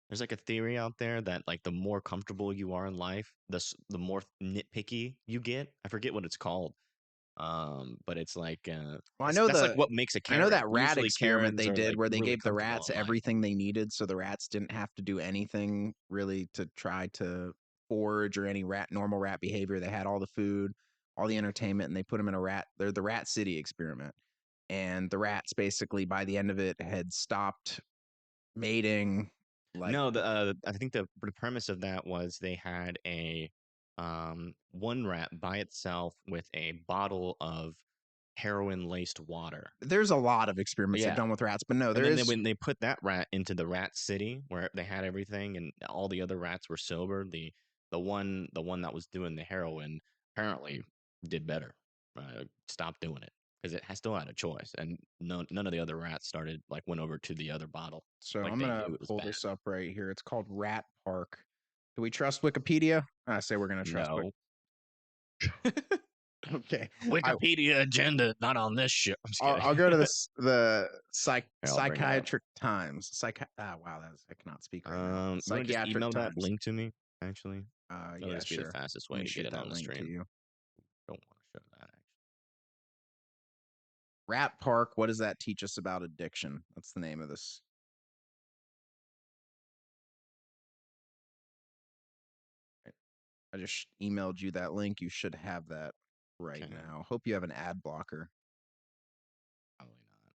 There's like a theory out there that like the more comfortable you are in life, the more nitpicky you get. I forget what it's called. But it's like Well, that's like what makes a I know Karen. that rat Usually experiment Karens they are did like where they really gave the comfortable rats in life. everything they needed, so the rats didn't have to do anything really to try to forage or any normal rat behavior. They had all the food, all the entertainment, and they put them in a rat. They're the Rat City experiment, and the rats basically by the end of it had stopped mating. Like No, I think the premise of that was they had a one rat by itself with a bottle of heroin laced water. there's a lot of experiments they've Yeah. done with rats, but no, And there then is. when they put that rat into the rat city where they had everything and all the other rats were sober, the one that was doing the heroin apparently did better. Stopped doing it because it still had a choice, and none of the other rats started like went over to the other bottle So like I'm they gonna knew it was pull bad. this up right here. It's called Rat Park. Do we trust Wikipedia? I say we're gonna trust Wik. No. Okay, I Wikipedia agenda not on this shit. I'm just I'll kidding. go to the Here, I'll bring it up. Psychiatric Times. Wow, I cannot speak right now. You want to just Psychiatric email that Times. link to me? Actually, that'll Yeah, just be the sure. fastest Let way me to get shoot it that on the link to stream. you. Don't want to show that. Rat Park. What does that teach us about addiction? That's the name of this. I just emailed you that link. You should have that right Okay, now. Hope you have an ad blocker. probably not.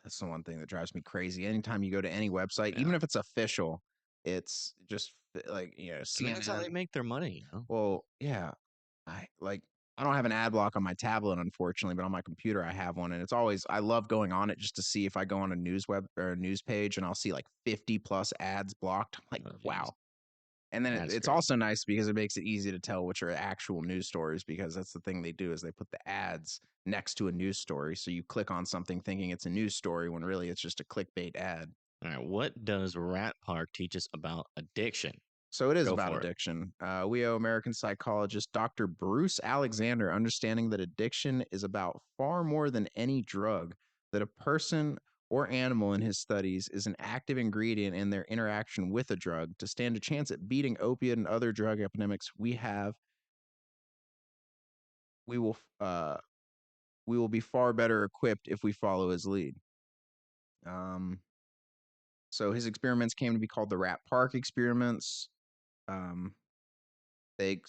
That's the one thing that drives me crazy. Anytime you go to any website, Yeah, even if it's official, it's just like, I mean that's how they CNN. make their money. Well, yeah, I don't have an ad block on my tablet, unfortunately, but on my computer I have one, and it's always I love going on it just to see if I go on a news web or a news page and I'll see like 50 plus ads blocked. I'm like, Oh, jeez, wow. And then that's it's crazy. also nice because it makes it easy to tell which are actual news stories, because that's the thing they do is they put the ads next to a news story. So you click on something thinking it's a news story when really it's just a clickbait ad. All right, what does Rat Park teach us about addiction? So it is Go about for it. addiction. We owe American psychologist Dr. Bruce Alexander understanding that addiction is about far more than any drug, that a person or animal in his studies is an active ingredient in their interaction with a drug. To stand a chance at beating opiate and other drug epidemics we will we will be far better equipped if we follow his lead. Um, so his experiments came to be called the Rat Park experiments. Um, they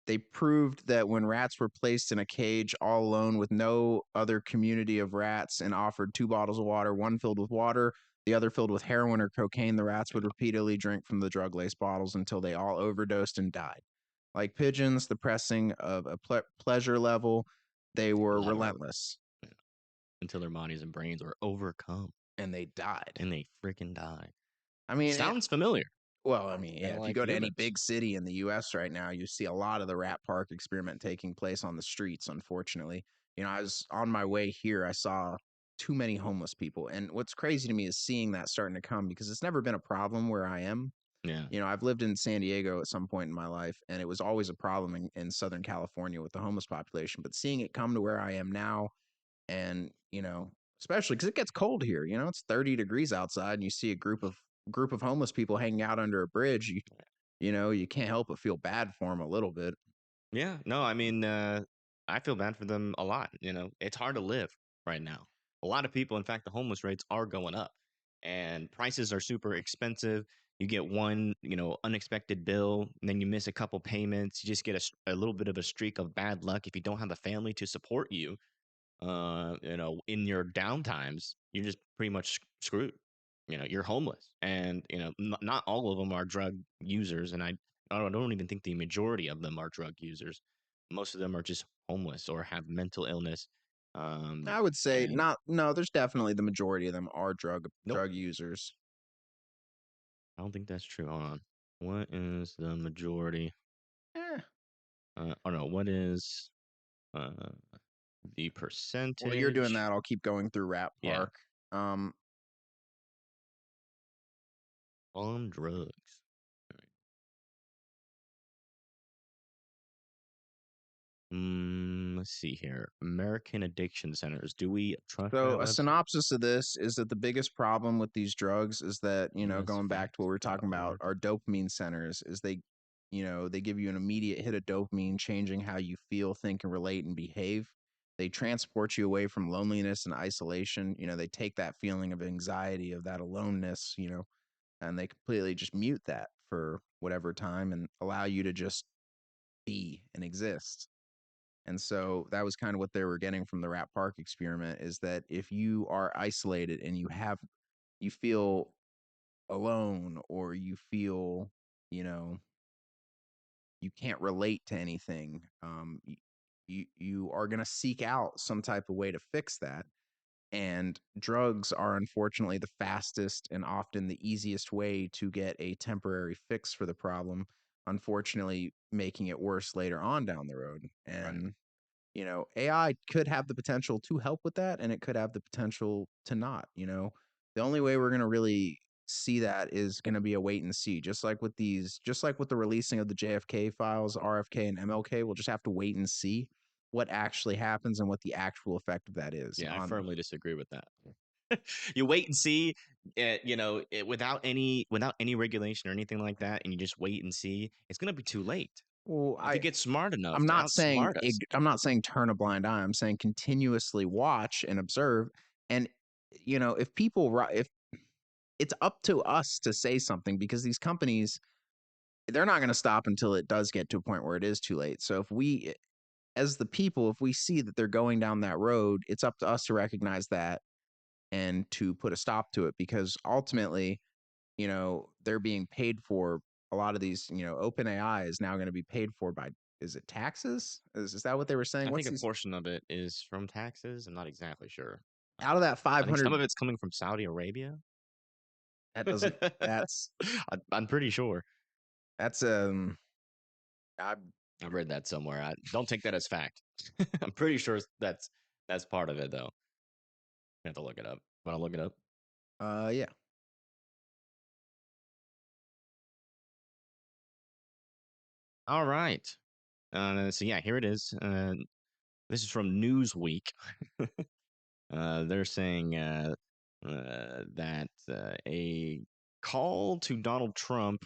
they proved that when rats were placed in a cage all alone with no other community of rats and offered two bottles of water, one filled with water, the other filled with heroin or cocaine, the rats would repeatedly drink from the drug laced bottles until they all overdosed and died. Like pigeons, the pressing of a pleasure level, they were Never, relentless yeah, until their bodies and brains were overcome and they died. and they freaking die. I mean, Sounds familiar. well, I mean, Kind yeah, of if you like go to any humans. big city in the US right now, you see a lot of the Rat Park experiment taking place on the streets, unfortunately. I was on my way here, I saw too many homeless people. And what's crazy to me is seeing that starting to come, because it's never been a problem where I am. Yeah. I've lived in San Diego at some point in my life, and it was always a problem in Southern California with the homeless population. But seeing it come to where I am now, and especially because it gets cold here, it's 30 degrees outside, and you see a group of homeless people hanging out under a bridge, you can't help but feel bad for them a little bit. Yeah. No, I mean, I feel bad for them a lot. It's hard to live right now. A lot of people, in fact, the homeless rates are going up and prices are super expensive. You get one, unexpected bill, and then you miss a couple payments. You just get a little bit of a streak of bad luck if you don't have a family to support you. In your downtimes, you're just pretty much screwed. You're homeless, and not all of them are drug users, and I don't even think the majority of them are drug users. Most of them are just homeless or have mental illness. I would say And not. No, there's definitely the majority of them are drug nope, drug users. I don't think that's true. Hold on, what is the majority? Eh, Oh no, what is uh the well, you're doing percentage? that. I'll keep going through Rat Yeah, Park. Um, on drugs. Let's see here. American Addiction Centers. Do we trust that So a website? synopsis of this is that the biggest problem with these drugs is that, going back to what we are talking about, USFacts.org. our dopamine centers is they give you an immediate hit of dopamine, changing how you feel, think, and relate and behave. They transport you away from loneliness and isolation. They take that feeling of anxiety, of that aloneness, and they completely just mute that for whatever time and allow you to just be and exist. And so that was kind of what they were getting from the Rat Park experiment, is that if you are isolated and you feel alone, or you feel, you know, you can't relate to anything, you are going to seek out some type of way to fix that. And drugs are unfortunately the fastest and often the easiest way to get a temporary fix for the problem, unfortunately making it worse later on down the road. Right. And AI could have the potential to help with that, and it could have the potential to not. The only way we're going to really see that is going to be a wait and see. Just like with the releasing of the JFK files, RFK and MLK, we'll just have to wait and see what actually happens and what the actual effect of that is Yeah, I on. firmly disagree with that. You wait and see, without any regulation or anything like that, and you just wait and see. It's gonna be too late. Well, You could get smart enough to outsmart us. I'm not saying turn a blind eye. I'm saying continuously watch and observe. And if if it's up to us to say something, because these companies, they're not going to stop until it does get to a point where it is too late. So if we, as the people, if we see that they're going down that road, it's up to us to recognize that and to put a stop to it, because ultimately, they're being paid for. A lot of these, OpenAI is now going to be paid for by, is it taxes? Is that what they were saying? I think What's a these portion of it is from taxes. I'm not exactly sure. out of that I think some 500? of it's coming from Saudi Arabia. That doesn't, that's, I'm pretty sure. that's, I, I read that somewhere. I don't take that as fact. I'm pretty sure that's part of it though. I have to look it up. Want to look it up? yeah. All right. So yeah, here it is. This is from Newsweek. They're saying that a call to Donald Trump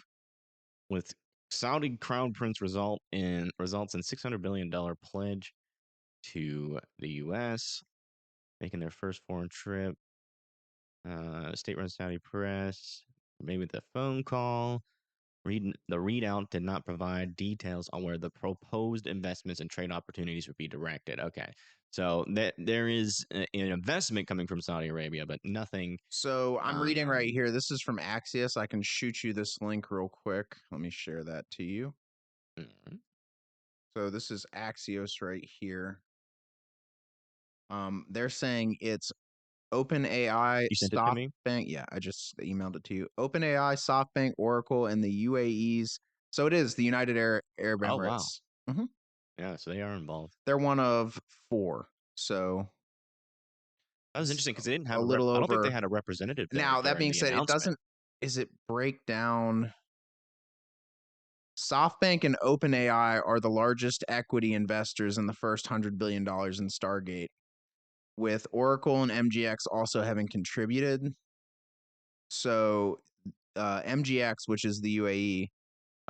with Saudi crown prince results in $600 billion pledge to the U.S. making their first foreign trip. State-run Saudi press, maybe with a phone call. The readout did not provide details on where the proposed investments and trade opportunities would be directed. Okay, so there is an investment coming from Saudi Arabia, but nothing. So I'm reading right Um, here. This is from Axios. I can shoot you this link real quick. Let me share that to you. mm, So this is Axios right here. They're saying it's OpenAI, you sent it to me. SoftBank. Yeah, I just emailed it to you. OpenAI, SoftBank, Oracle, and the UAE's. So it is the United Arab Oh wow, Emirates. Hmm. yeah. So they are involved. They're one of four. So That was it's interesting because they didn't a have a rep. little I don't think they over. had a representative there Now that during being the said, it announcement. doesn't. Is it break down? SoftBank and OpenAI are the largest equity investors in the first $100 billion in Stargate, with Oracle and MGX also having contributed. So MGX, which is the UAE,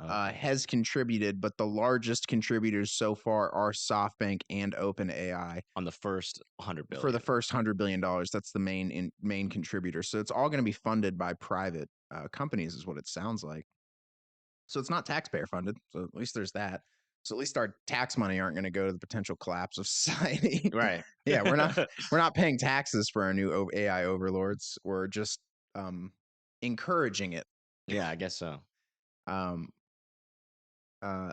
Okay, has contributed, but the largest contributors so far are SoftBank and OpenAI on the first 100 for the billion. first $100 billion. That's the main contributor. So it's all going to be funded by private companies, is what it sounds like. So it's not taxpayer funded. So at least there's that. So at least our tax money aren't going to go to the potential collapse of society. Right. Yeah, we're not paying taxes for our new AI overlords. We're just um, encouraging it. Yeah, I guess so. Um,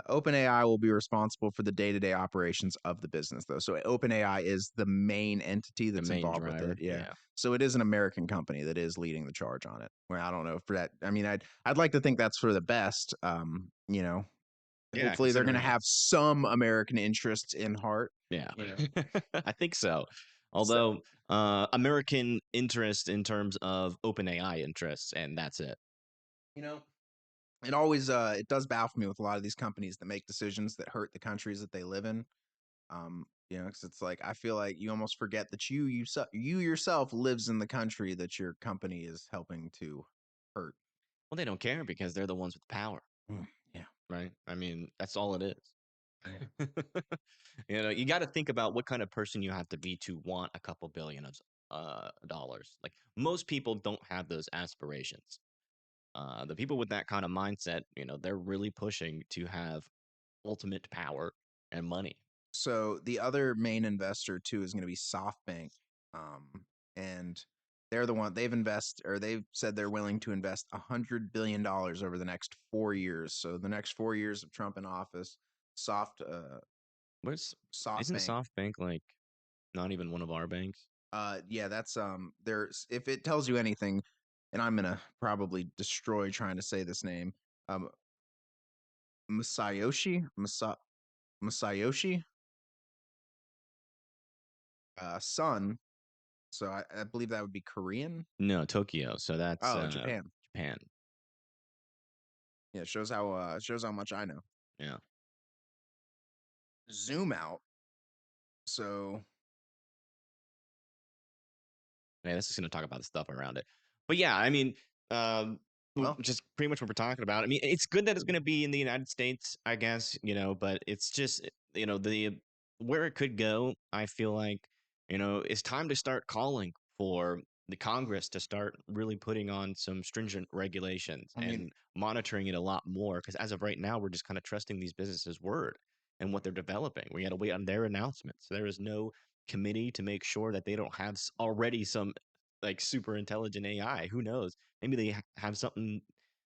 OpenAI will be responsible for the day-to-day operations of the business, though. So OpenAI is the main entity The that's main involved with it. driver. Yeah. Yeah. So it is an American company that is leading the charge on it. Well, I don't know for that. I mean, I'd like to think that's for the best. Yeah, Hopefully they're going to considering have it's some American interests in heart. yeah. You know. I think so. So Although American interest in terms of OpenAI interests, and that's it. you know, it always it does baffle me with a lot of these companies that make decisions that hurt the countries that they live in. Because it's like I feel like you almost forget that you yourself lives in the country that your company is helping to hurt. Well, they don't care because they're the ones with power, Mm, yeah. right? I mean, that's all it Yeah. is. You got to think about what kind of person you have to be to want a couple billion of dollars. Like most people don't have those aspirations. The people with that kind of mindset, they're really pushing to have ultimate power and money. So the other main investor too is going to be SoftBank, and they're the one they've said they're willing to invest $100 billion over the next 4 years. So the next 4 years of Trump in office, Soft Where's Isn't SoftBank. SoftBank like not even one of our banks? Yeah, that's there's if it tells you anything, and I'm gonna probably destroy trying to say this name. Masayoshi Masayoshi son. So I believe that would be Korean. No, Tokyo. So that's Oh, Japan. Japan. Yeah, shows how much I know. Yeah. Zoom out. So Yeah, this is going to talk about the stuff around it. But yeah, I mean, well, just pretty much what we're talking about. I mean, it's good that it's going to be in the United States, I guess, but it's just, the where it could go, I feel like, it's time to start calling for the Congress to start really putting on some stringent regulations I mean, and monitoring it a lot more. Because as of right now, we're just kind of trusting these businesses' word and what they're developing. We got to wait on their announcements. There is no committee to make sure that they don't have already some like super intelligent AI. Who knows? Maybe they have something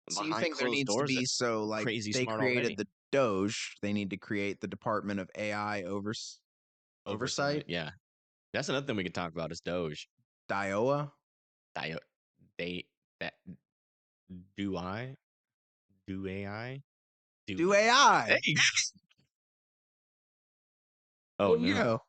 so you behind think there closed needs to doors be that's so like crazy they smart created already. the Doge, they need to create the Department of AI Oversight. oversight. Yeah. That's another thing we could talk about is Doge. Dioa. Dio- they that do I do AI do Do AI. hey oh There you no. go.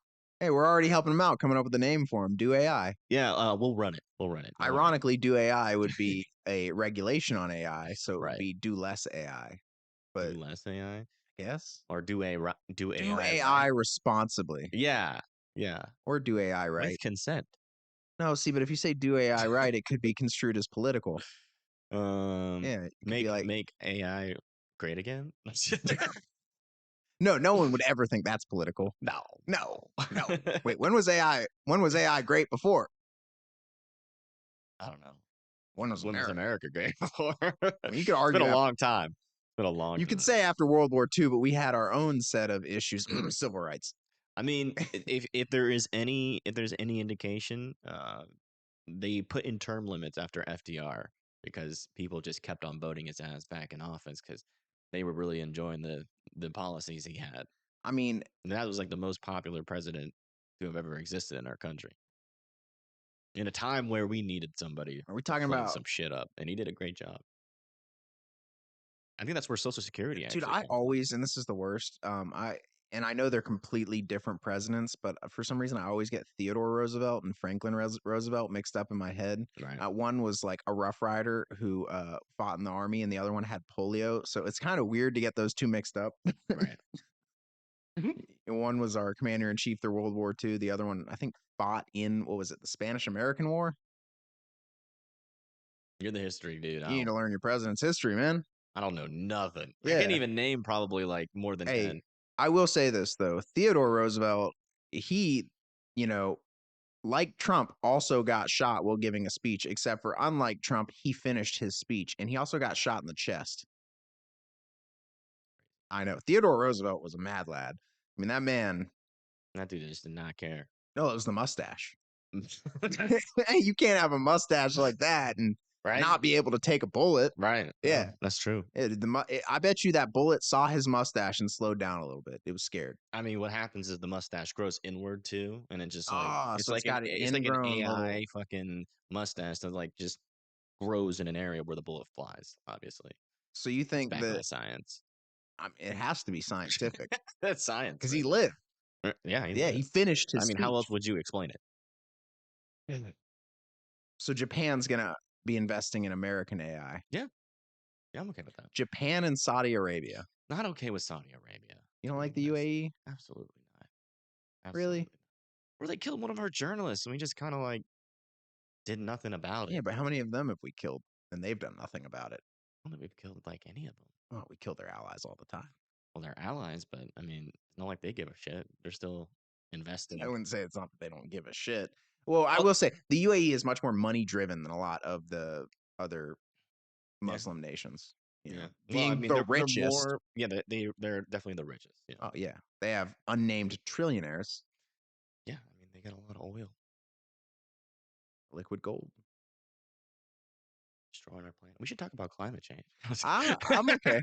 Hey, we're already helping him out coming up with a name for him. Do AI. Yeah, we'll run it. We'll run it. Don't worry. Ironically, do AI would be a regulation on AI, so it would Right. be do less AI. Do But less AI I guess or do do AI AI right? responsibly Yeah. Yeah. or do AI With right. consent. No, see, but if you say do AI right, it could be construed as political. Um, Yeah, it could be make like, make AI great again? no, no one would ever think that's political. No, No, no. no. Wait, when was AI? When was AI great before? I don't know. When was When was America? America great before? I mean, you could It's been argue a that. long time. It's been a long You could time. say after World War II, but we had our own set of issues, civil rights. I mean, if there is if there's any indication, they put in term limits after FDR because people just kept on voting his ass back in office because they were really enjoying the policies he had. I mean, And that was like the most popular president to have ever existed in our country. In a time where we needed somebody are we to talking close about, some shit up, and he did a great job. I think that's where Social Security dude? actually I comes from. always, and this is the worst. I know they're completely different presidents, but for some reason, I always get Theodore Roosevelt and Franklin Roosevelt mixed up in my head. Right, One was like a Rough Rider who fought in the army, and the other one had polio. So it's kind of weird to get those two mixed up. right. One was our commander in chief through World War II. The other one, I think, fought in what was it, the Spanish American War? You're the history dude. You need to learn your president's history, man. I don't know nothing. I can't Yeah. even name probably like more than Hey, 10. I will say this though. Theodore Roosevelt, he, you know, like Trump, also got shot while giving a speech, except for unlike Trump, he finished his speech and he also got shot in the chest. I know. Theodore Roosevelt was a mad lad. I mean, that man, That dude just did not care. no, it was the mustache. You can't have a mustache like that and Right? not be able to take a bullet. Right. Yeah. No, that's true. I bet you that bullet saw his mustache and slowed down a little bit. It was scared. I mean, what happens is the mustache grows inward too, and it just like Oh, so it's got an it's like an ingrown little. AI fucking mustache that like just grows in an area where the bullet flies. Obviously, So you it's think backed by that science. it has to be scientific That's science, because he right? lived. Yeah, he Yeah, lived. he finished I his mean, how else speech. would you explain it? So Japan's gonna be investing in American AI. Yeah, yeah, I'm okay with that. Japan and Saudi Arabia. Not okay with Saudi Arabia. You To don't be like the honest, UAE, absolutely not. Absolutely really? not. Where they killed one of our journalists, and we just kind of like did nothing about Yeah, it. but how many of them have we killed? And they've done nothing about it. I don't think we've killed like any of them. Oh, we kill their allies all the time. Well, they're allies, but I mean, it's not like they give a shit. They're still I investing. wouldn't say it's not that they don't give a shit. Well, I Oh, will say the UAE is much more money driven than a lot of the other Yeah. Muslim nations. Yeah. Well, I Being mean, the they're richest. more. Yeah, they're definitely the richest. Yeah. Oh yeah, they have unnamed trillionaires, Yeah. I mean, they got a lot of oil liquid gold. destroying our planet. We should talk about climate change. I'm okay.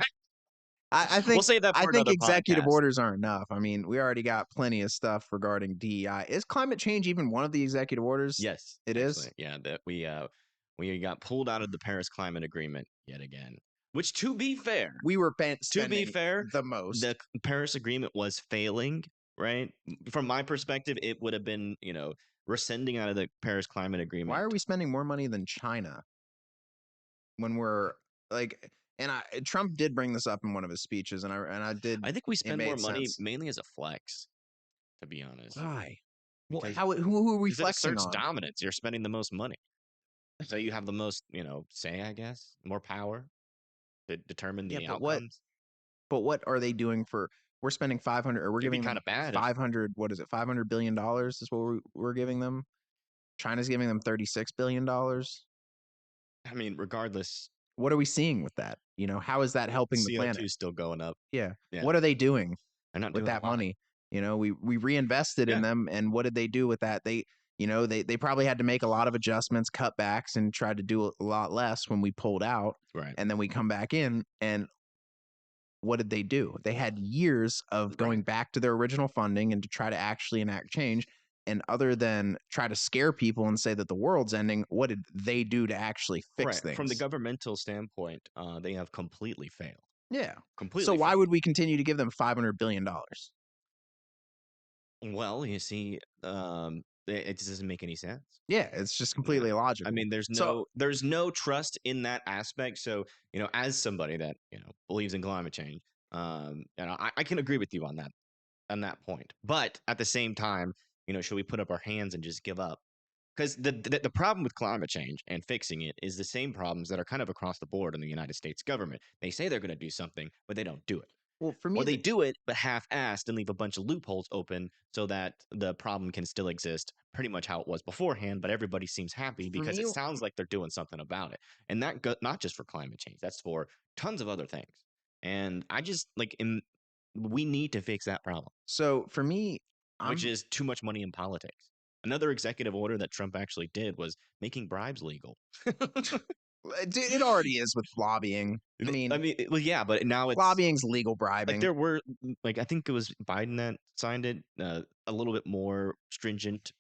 I We'll think save that I for think another executive podcast. orders aren't enough. I mean, we already got plenty of stuff regarding DEI. Is climate change even one of the executive orders? Yes, It actually, is. yeah, that we got pulled out of the Paris Climate Agreement yet again. Which, We were to be spending fair, the most. the Paris Agreement was failing. Right, from my perspective, it would have been rescinding out of the Paris Climate Why Agreement. are we spending more money than China when we're like? And Trump did bring this up in one of his speeches, and I did. I think we It spend more made money sense. mainly as a flex, to be honest, Why? Well, because who are we it flexing asserts on? dominance. You're spending the most money, so you have the most, say, I guess, more power to determine Yeah, the but what outcomes. But what are they doing for? We're spending 500, or we're It'd be giving kind them of bad if 500. What is it? $500 billion is what we're giving them. China's giving them $36 billion. I mean, regardless, What are we seeing with that? How is that helping the CO2 planet? is still going up. Yeah. Yeah, What are they doing they're not with doing a that lot. money? We reinvested in Yeah, them, and what did they do with that? They probably had to make a lot of adjustments, cutbacks, and tried to do a lot less when we pulled out, right, and then we come back in, and what did they do? They had years of right, going back to their original funding and to try to actually enact change. And other than try to scare people and say that the world's ending, what did they do to actually fix right. From the things? governmental standpoint, they have completely failed. Yeah. So Completely why failed. would we continue to give them $500 billion? Well, you see, it just doesn't make any sense. Yeah, it's just Yeah. completely I illogical. mean, So there's no trust in that aspect. So, as somebody that, believes in climate change, I can agree with you on that point. But at the same time, should we put up our hands and just give up? Because the problem with climate change and fixing it is the same problems that are kind of across the board in the United States government. They say they're going to do something, but they don't do it. well, for Or me, they do it, but half-assed and leave a bunch of loopholes open so that the problem can still exist pretty much how it was beforehand, but everybody seems happy for because me, it sounds like they're doing something about it. And not just for climate change, that's for tons of other things. And I just we need to fix that problem, so for me, which I'm is too much money in politics. Another executive order that Trump actually did was making bribes legal. it already is with lobbying. I I mean, mean, well, yeah, but now it's lobbying's legal like bribing. there were I think it was Biden that signed it, a little bit more stringent,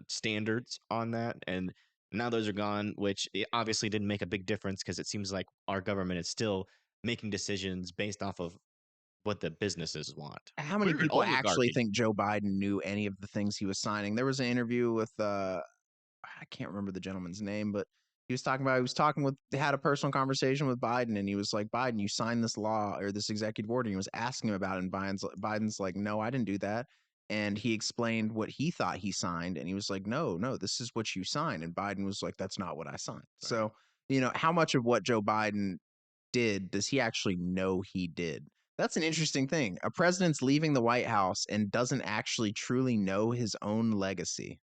standards on that, and now those are gone, which it obviously didn't make a big difference because it seems like our government is still making decisions based off of what the businesses want. How many We're an people actually oligarchy. think Joe Biden knew any of the things he was signing? There was an interview with I can't remember the gentleman's name, but he was talking with they had a personal conversation with Biden, and he was like, Biden, you signed this law or this executive order. And he was asking him about it, and Biden's like, no, I didn't do that. And he explained what he thought he signed, and he was like, no, this is what you signed. And Biden was like, that's not what I signed. Right. So, how much of what Joe Biden did does he actually know he did? That's an interesting thing. A president's leaving the White House and doesn't actually truly know his own legacy.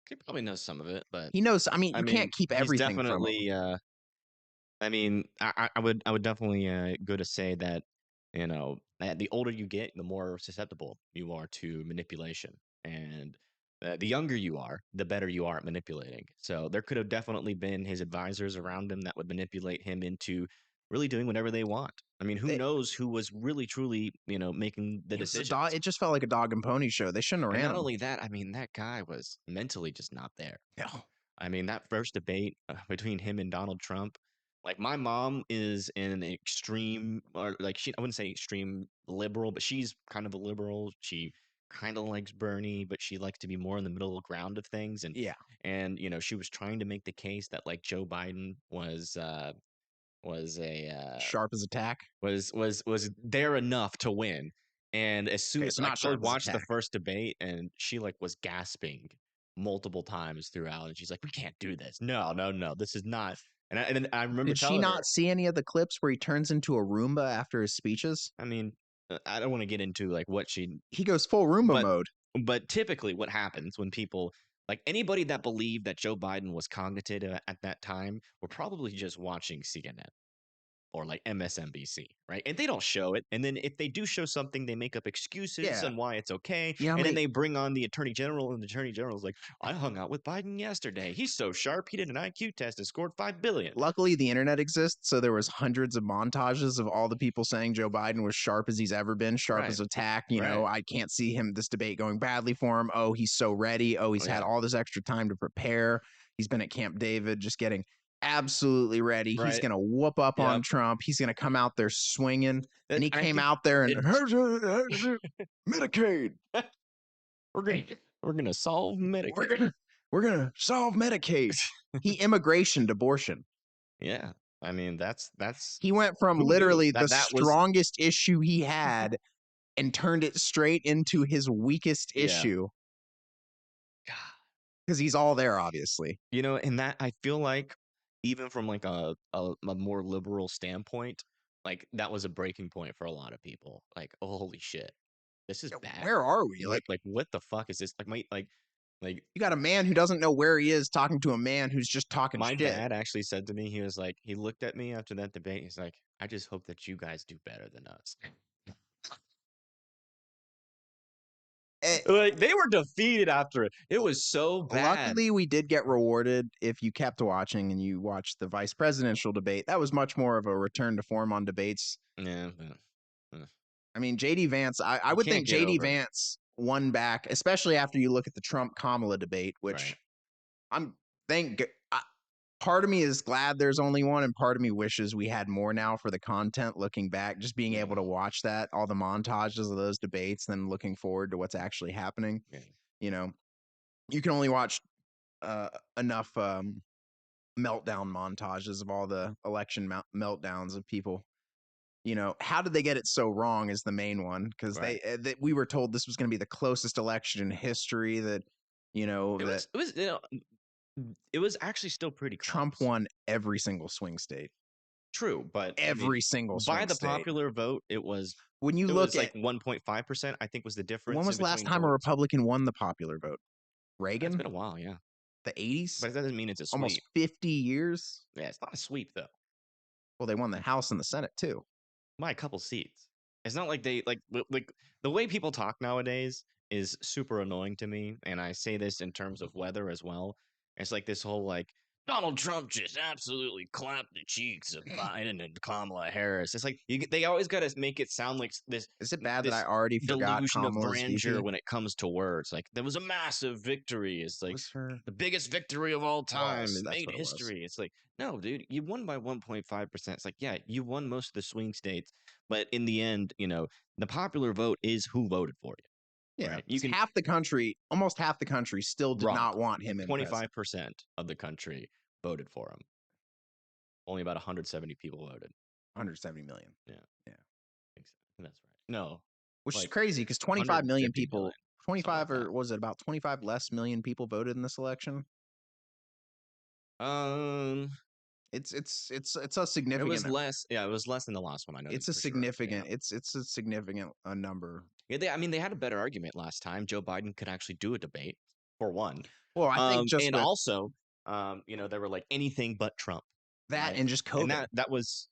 He probably knows some of it, but He knows. I mean, I you mean, can't keep he's everything from him. definitely I mean, I would definitely go to say that the older you get, the more susceptible you are to manipulation, and the younger you are, the better you are at manipulating. So there could have definitely been his advisors around him that would manipulate him into really doing whatever they want. I mean, who They, knows who was really truly making the it was a dog. decisions? It just felt like a dog and pony show. They shouldn't have And ran not him. only that, I mean, that guy was mentally just not there. No. I mean, that first debate between him and Donald Trump, like my mom is an extreme, or like I wouldn't say extreme liberal, but she's kind of a liberal. She kind of likes Bernie, but she likes to be more in the middle ground of things. And Yeah. she was trying to make the case that like Joe Biden was a Sharp as a tack. was there enough to win. And as soon Okay, as so like not I sharp as a watched the tack. first debate, and she like was gasping multiple times throughout, and she's like, "We can't do this. No, no, no. This is not." And then I remember Did she telling her, not see any of the clips where he turns into a Roomba after his speeches? I mean, I don't want to get into like what she, He goes full Roomba but mode. but typically what happens when people Like anybody that believed that Joe Biden was cognitive at that time were probably just watching CNN or like MSNBC, right? And they don't show it. And then if they do show something, they make up excuses Yeah. on why it's okay. You know how And then many they bring on the attorney general, and the attorney general's like, I hung out with Biden yesterday. He's so sharp. He did an IQ test and scored 5 billion. luckily the internet exists, so there was hundreds of montages of all the people saying Joe Biden was sharp as he's ever been, sharp Right. as a tack. You know, Right. I can't see this debate going badly for him. Oh, he's so ready. Oh, he's Oh, had yeah. all this extra time to prepare. He's been at Camp David just getting absolutely ready. He's Right. going to whoop up on Yep. Trump. He's going to come out there swinging. And he I came think out there and it, Medicaid. we're gonna we're gonna solve Medicaid. We're gonna solve Medicaid. He immigrationed abortion. Yeah. I mean, that's He went from who knew literally the that that was strongest issue he had and turned it straight into his weakest yeah. issue God. because he's all there, obviously. You know, and that I feel like even from like a more liberal standpoint, like that was a breaking point for a lot of people. Like, oh holy shit, this is bad. Where are we? Like what the fuck is this? Like like You got a man who doesn't know where he is talking to a man who's just talking my shit. dad actually said to me, he was like, he looked at me after that debate. He's like, I just hope that you guys do better than us. Eh, Like they were defeated after it. It was so bad. Luckily, we did get rewarded if you kept watching and you watched the vice presidential debate. That was much more of a return to form on debates. Yeah, but, I mean, JD Vance, I you would can't think get JD over it. Vance won back, especially after you look at the Trump Kamala debate, which Right. I'm thank g- I, part of me is glad there's only one, and part of me wishes we had more now for the content looking back, just being Yeah. able to watch that, all the montages of those debates, then looking forward to what's actually happening. Yeah. You know, you can only watch enough meltdown montages of all the election meltdowns of people. You know, how did they get it so wrong is the main one, because Right. we were told this was going to be the closest election in history, that that It was it was actually still pretty Trump close. won every single swing state. True, but I mean, Every single by swing the state. popular vote, When you it look was at like 1.5%, I think was the when difference was in the last between time a votes. Republican won the popular vote? It's Reagan? been a while, yeah. The 80s? But that doesn't mean it's a Almost sweep. 50 years? Yeah, it's not a sweep though. Well, they won the House and the Senate too. By a couple seats. It's not like they like the way people talk nowadays is super annoying to me, and I say this in terms of weather as well. It's like this whole like Donald Trump just absolutely clapped the cheeks of Biden and Kamala Harris. It's like they always got to make it sound like Is it bad that I this already forgot delusion of Kamala's grandeur VP? when it comes to words. Like there was a massive victory. It's like Was her the biggest victory of all time. loss? It That's made what it was. history. It's like, no, dude, you won by 1.5%. It's like, yeah, you won most of the swing states, but in the end, you know, the popular vote is who voted for you, Yeah, right? You because can half the country, almost half the country, still did wrong. not want him in president. 25% of the country voted for him. Only about 170 people voted. 170 million. Yeah, Yeah, that's right. No, which is like crazy because 25 million 150 people, million, something 25 like or was it about 25 less million people voted in this election? that. It's a It was significant. less. Yeah, it was less than the last one. I know that It's a for sure. Yeah. significant. It's a significant number. Yeah, I mean, they had a better argument last time. Joe Biden could actually do a debate for one, Well, I think just and with also, you know, they were like anything but Trump, that right? and just And COVID, that was,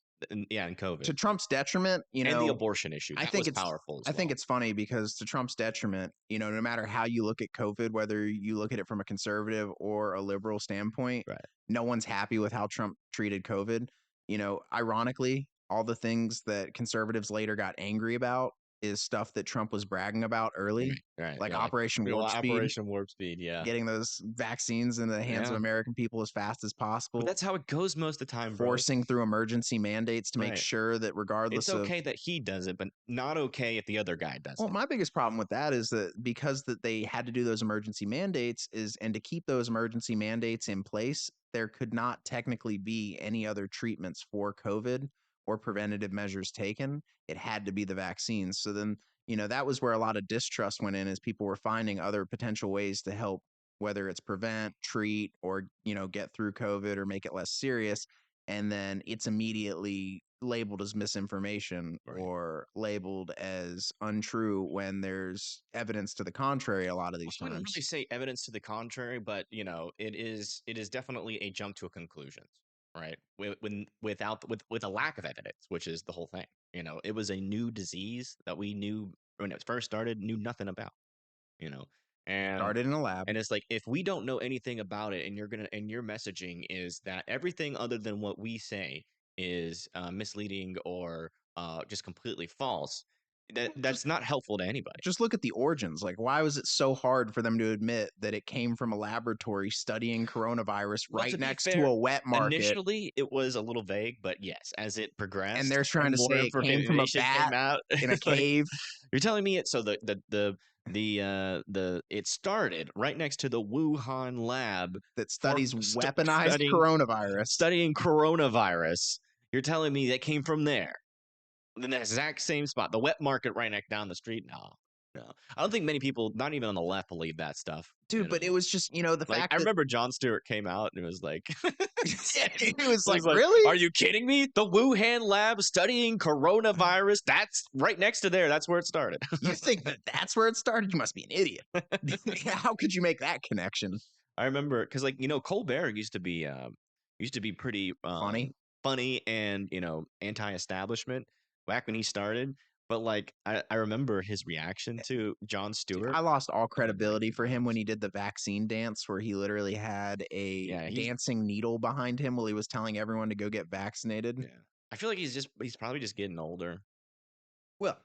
yeah, and COVID to Trump's detriment, and the abortion issue I that think was it's powerful I as think well. it's funny because to Trump's detriment, no matter how you look at COVID, whether you look at it from a conservative or a liberal standpoint, Right, no one's happy with how Trump treated COVID. Ironically, all the things that conservatives later got angry about is stuff that Trump was bragging about early, right. like They're like, Operation Warp Speed, Operation Warp Speed, yeah, getting those vaccines in the hands of yeah. American people as fast as But possible, that's how it goes most of the time, bro. forcing through emergency mandates to make Right. sure that It's regardless of okay that he does it, but not okay if the other guy does well, it. my biggest problem with that is that because that they had to do those emergency mandates and to keep those emergency mandates in place, there could not technically be any other treatments for COVID or preventative measures taken. It had to be the vaccines. So then, that was where a lot of distrust went in as people were finding other potential ways to help, whether it's prevent, treat, or, get through COVID or make it less serious. And then it's immediately labeled as misinformation Right. or labeled as untrue when there's evidence to the contrary a lot of these I wouldn't really times. say evidence to the contrary, but it is definitely a jump to a conclusion, right? With a lack of evidence, which is the whole thing. It was a new disease that we knew when it first started, knew nothing about. You know, and Started in a lab. and it's like if we don't know anything about it, and your messaging is that everything other than what we say is misleading or just completely false, Well, that's not helpful to anybody. just look at the origins. Like, why was it so hard for them to admit that it came from a laboratory studying coronavirus Well, right to be next to fair, a wet market? initially it was a little vague, but yes, as it And progressed they're trying and to more say it came from a information bat came out, in a like cave you're telling me it. So the it started right next to the Wuhan lab that for studies weaponized studying coronavirus. studying coronavirus. You're telling me that came from there, in the exact same spot, the wet market right next down the street. No, no, I don't think many people, not even on the left, believe that stuff. Dude, but it was just, the Like fact I that remember Jon Stewart came out and it was like, it was it like, was like, really? "Are you kidding me? The Wuhan lab studying coronavirus? That's right next to there. That's where it started." You think that that's where it started? You must be an idiot. How could you make that connection? I remember because Colbert used to be pretty Funny. funny and anti-establishment back when he started. But like I remember his reaction to Jon Dude, Stewart. I lost all Oh my credibility for him when gosh. he did the vaccine dance where he literally had a Yeah, dancing needle behind him while he was telling everyone to go get vaccinated. yeah. I feel like he's probably just getting older. Well,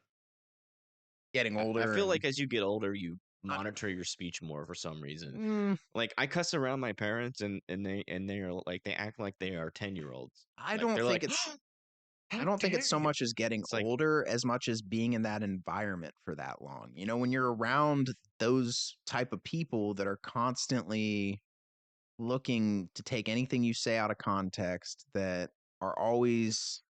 getting I older feel and like as you get older, you I don't monitor your speech more for some reason. know. Like I cuss around my parents, and they are like they act like they are 10-year-olds. I Like don't they're think like, it's I "How don't think it's dare so you?" much as getting It's like, older as much as being in that environment for that long. When you're around those type of people that are constantly looking to take anything you say out of context, that are always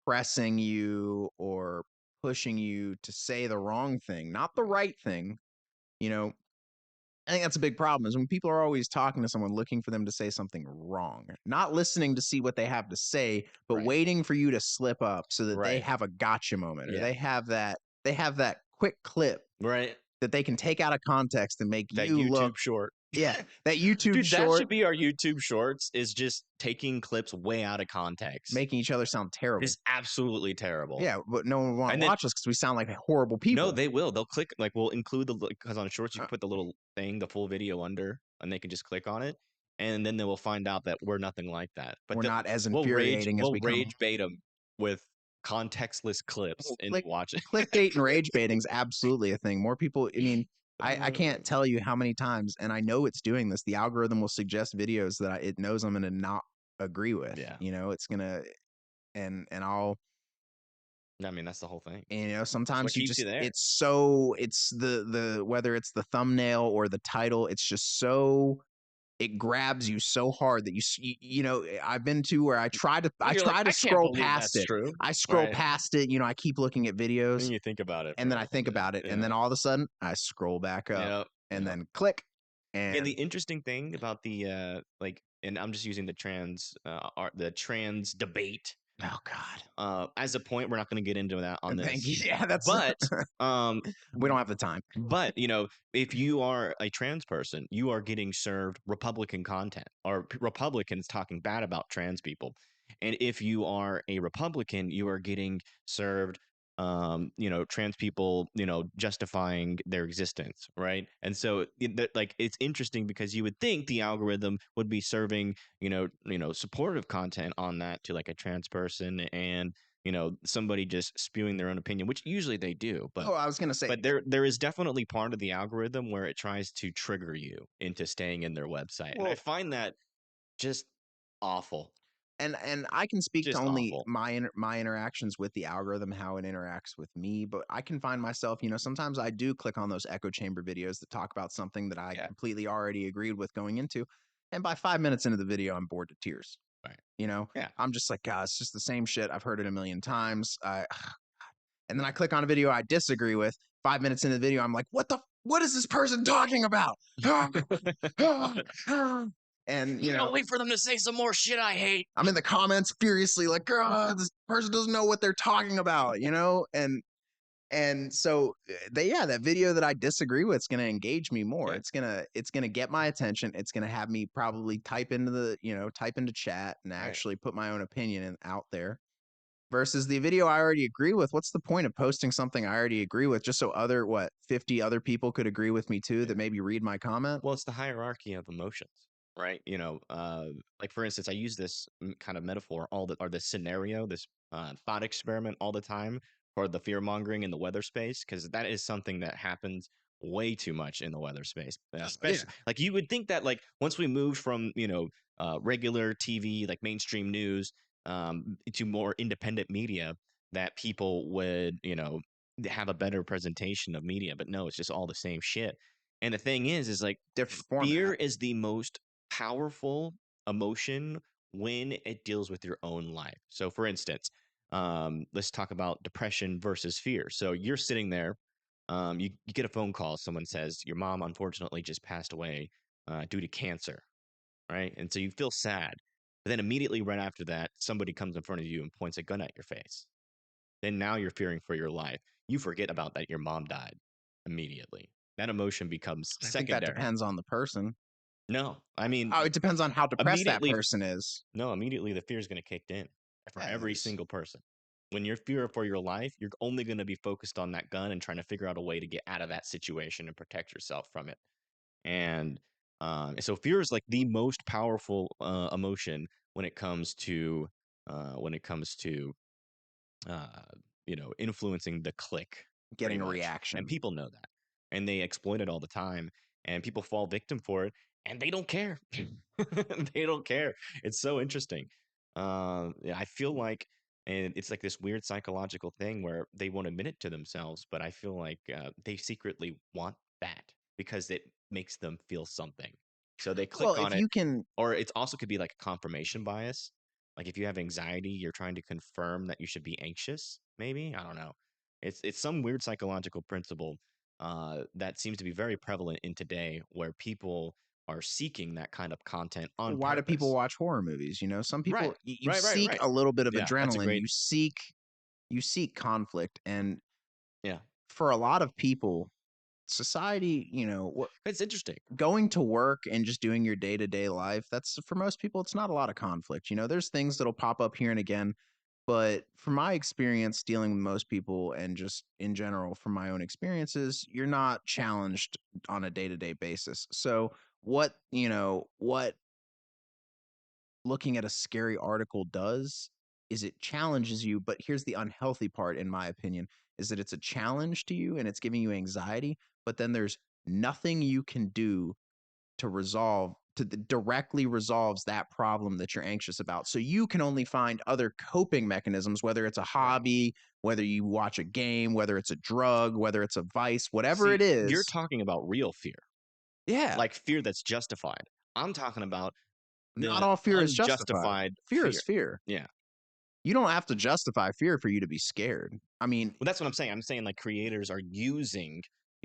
pressing you or pushing you to say the wrong thing, not the right thing, you know, I think that's a big problem is when people are always talking to someone looking for them to say something wrong, not listening to see what they have to say, but right, waiting for you to slip up so that they right, have a gotcha moment or yeah, they have that quick clip right. that they can take out of context and make That you look, YouTube short. yeah, that YouTube Dude, that short should be our YouTube shorts, is just taking clips way out of context. making each other sound It terrible. is absolutely terrible. Yeah, but no one will want to And then watch us because we sound like horrible no, people. they will. They'll click, like we'll include because on shorts you Uh, can put the little thing, the full video under, and they can just click on it, and then they will find out that we're nothing like that. But we're not as we'll rage infuriating as we'll we come. rage bait them with contextless clips Well, into watching. clickbait and rage baiting is absolutely a thing. More people, I mean, I can't tell you how many times, and I know it's doing this. The algorithm will suggest videos that it knows I'm going to not agree with. Yeah, It's gonna, and I'll, I mean that's the whole thing. That's what sometimes keeps you there. it's the whether it's the thumbnail or the title, it's just so it grabs you so hard that I've been to where I And you're like, try to I can't scroll believe past that's it. true, I scroll right? past it, I keep looking at And videos you think about it and for then a I little think bit. about it and Yeah, then all of a sudden I scroll back up yeah, and yeah. then click Yeah, the and interesting thing about and I'm just using the trans debate oh god. as a point. We're not going to get into that on Thank you. this, Yeah, that's but um, we don't have the time. but if you are a trans person, you are getting served Republican content or Republicans talking bad about trans people, and if you are a Republican, you are getting served trans people justifying their existence, right? And so it's interesting because you would think the algorithm would be serving supportive content on that to like a trans person and somebody just spewing their own opinion, which usually they do, but Oh, I was gonna say, there is definitely part of the algorithm where it tries to trigger you into staying in their website, and I well, find that just awful, and I can speak to just only awful. my interactions with the algorithm, how it interacts with me, but I can find myself, sometimes I do click on those echo chamber videos that talk about something that I Yeah, completely already agreed with going into, and by 5 minutes into the video, I'm bored to tears. right. You know, Yeah. I'm just like, God, it's just the same shit. I've heard it a million times. And then I click on a video I disagree with. 5 minutes into the video, I'm like, what is this person talking about? And I can't wait for them to say some more shit I hate. I'm in the comments furiously like, "God, this person doesn't know what they're talking about," and so that video that I disagree with is going to engage me more. Yeah, It's gonna get my attention. It's going to have me probably type into chat and right. actually put my own opinion out there. Versus the video I already agree with. What's the point of posting something I already agree with just so 50 other people could agree with me too that Yeah. maybe read my comment? Well, it's the hierarchy of emotions, right? Like for instance, I use this kind of metaphor or this scenario, this thought experiment all the time for the fear mongering in the weather space, because that is something that happens way too much in the weather space. Yeah. Especially, like you would think that like once we moved from regular TV, like mainstream news, to more independent media, that people would have a better presentation of media. But no, it's just all the same shit. And the thing is like Different fear format. is the most powerful emotion when it deals with your own life. So, for instance, let's talk about depression versus fear. So, you're sitting there, you get a phone call. Someone says your mom unfortunately just passed away due to cancer, right? And so you feel sad. But then immediately right after that, somebody comes in front of you and points a gun at your face. Then now you're fearing for your life. You forget about that your mom died immediately. That emotion becomes I think that secondary. depends on the person. No, I mean, Oh, it depends on how depressed that immediately, person is. no, immediately the fear is going to kick in for every Yes. single person. When you're fear for your life, you're only going to be focused on that gun and trying to figure out a way to get out of that situation and protect yourself from it. And so fear is like the most powerful emotion when it comes to when it comes to uh, influencing the click pretty Getting a much. And reaction. people know that. And they exploit it all the time. And people fall victim for it and they don't care. They don't care. It's so interesting. Yeah, I feel like, and it's like this weird psychological thing where they won't admit it to themselves, but I feel like they secretly want that because it makes them feel something. So they Well, click on if it, you can or it also could be like a confirmation bias. Like if you have anxiety, you're trying to confirm that you should be anxious. Maybe I don't know. It's some weird psychological principle that seems to be very prevalent in today, where people are seeking that kind of content on why do people purpose. watch horror movies? Some Right, people you seek right. a little bit of Yeah, that's a adrenaline. great. You seek conflict, and Yeah, for a lot of people, society, it's interesting. going to work and just doing your day-to-day life, that's for most people it's not a lot of conflict. There's things that'll pop up here and again, but from my experience dealing with most people and just in general from my own experiences, you're not challenged on a day-to-day basis. So what looking at a scary article does is it challenges you, but here's the unhealthy part in my opinion, is that it's a challenge to you and it's giving you anxiety, but then there's nothing you can do directly resolves that problem that you're anxious about. So you can only find other coping mechanisms, whether it's a Right. hobby, whether you watch a game, whether it's a drug, whether it's a vice, whatever it See, you're is. talking about real fear, Yeah. like fear that's justified. I'm talking about Not the all fear is justified. unjustified Fear is fear. fear. Yeah. You don't have to justify fear for you to be scared. I mean, Well, that's what I'm saying. I'm saying like creators are using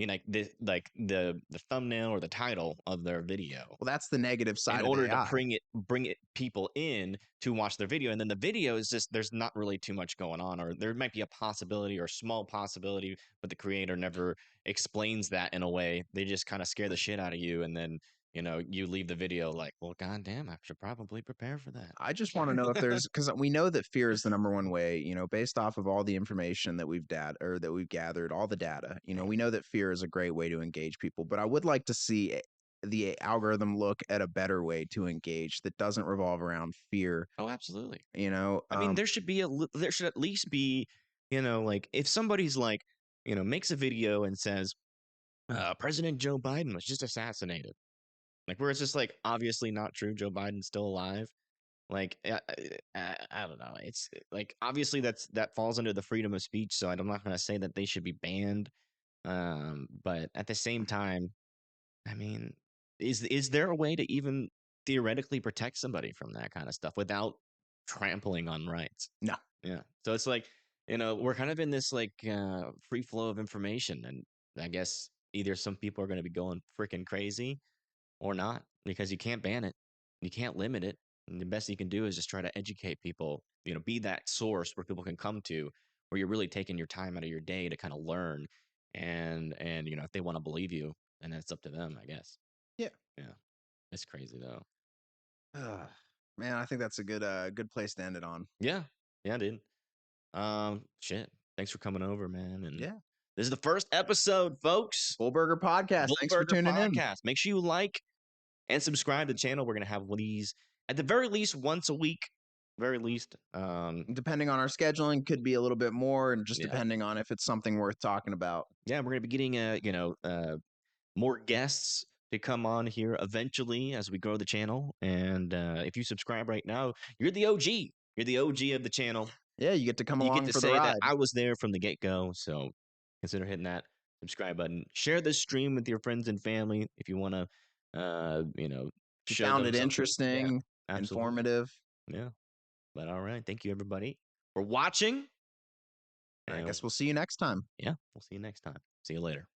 like the thumbnail or the title of their video well, that's the negative in side of order to AI. bring it people in to watch their video, and then the video is just there's not really too much going on, or there might be a possibility or small possibility, but the creator never explains that in a way. They just kind of scare the shit out of you, and then you leave the video like, well, goddamn, I should probably prepare for I just want to know if that. there's because we know that fear is the number one way, based off of all the information that that we've gathered, all the data. Right. We know that fear is a great way to engage people, but I would like to see the algorithm look at a better way to engage that doesn't revolve around fear. Oh, absolutely. You know, I mean, um, there should at least be, like if somebody's like, makes a video and says, President Joe Biden was just assassinated, like where it's just like obviously not true. Joe Biden's still alive. Like I don't know. It's like obviously that falls under the freedom of speech, so I'm not going to say that they should be banned. But at the same time, I mean, is there a way to even theoretically protect somebody from that kind of stuff without trampling on rights? no, Yeah. So it's like, we're kind of in this like free flow of information, and I guess either some people are going to be going freaking crazy or not because you can't ban it. You can't limit it. And the best you can do is just try to educate people, be that source where people can come to, where you're really taking your time out of your day to kind of learn. And if they want to believe you, then that's up to them, I guess. Yeah. Yeah. It's crazy though. Ugh. Man, I think that's a good place to end it on. Yeah. Yeah, dude. Shit. Thanks for coming over, man. And Yeah. this is the first episode, folks. Bullburger Podcast. Thanks for Bullburger tuning in. Podcast. Make sure you like and subscribe to the channel. We're gonna have one of these at the very least once a week. Very least. Depending on our scheduling, could be a little bit more, and just Yeah. depending on if it's something worth talking about. Yeah, we're gonna be getting more guests to come on here eventually as we grow the channel. And if you subscribe right now, you're the OG. You're the OG of the channel. Yeah, you get to come You get along to for the say that ride. I was there from the get go. So consider hitting that subscribe button. Share this stream with your friends and family if you want to, If you show found them it something. Yeah, interesting, absolutely. informative, Yeah. But all right. Thank you, everybody, for watching. I And guess we'll see you next time. yeah, we'll see you next time. See you later.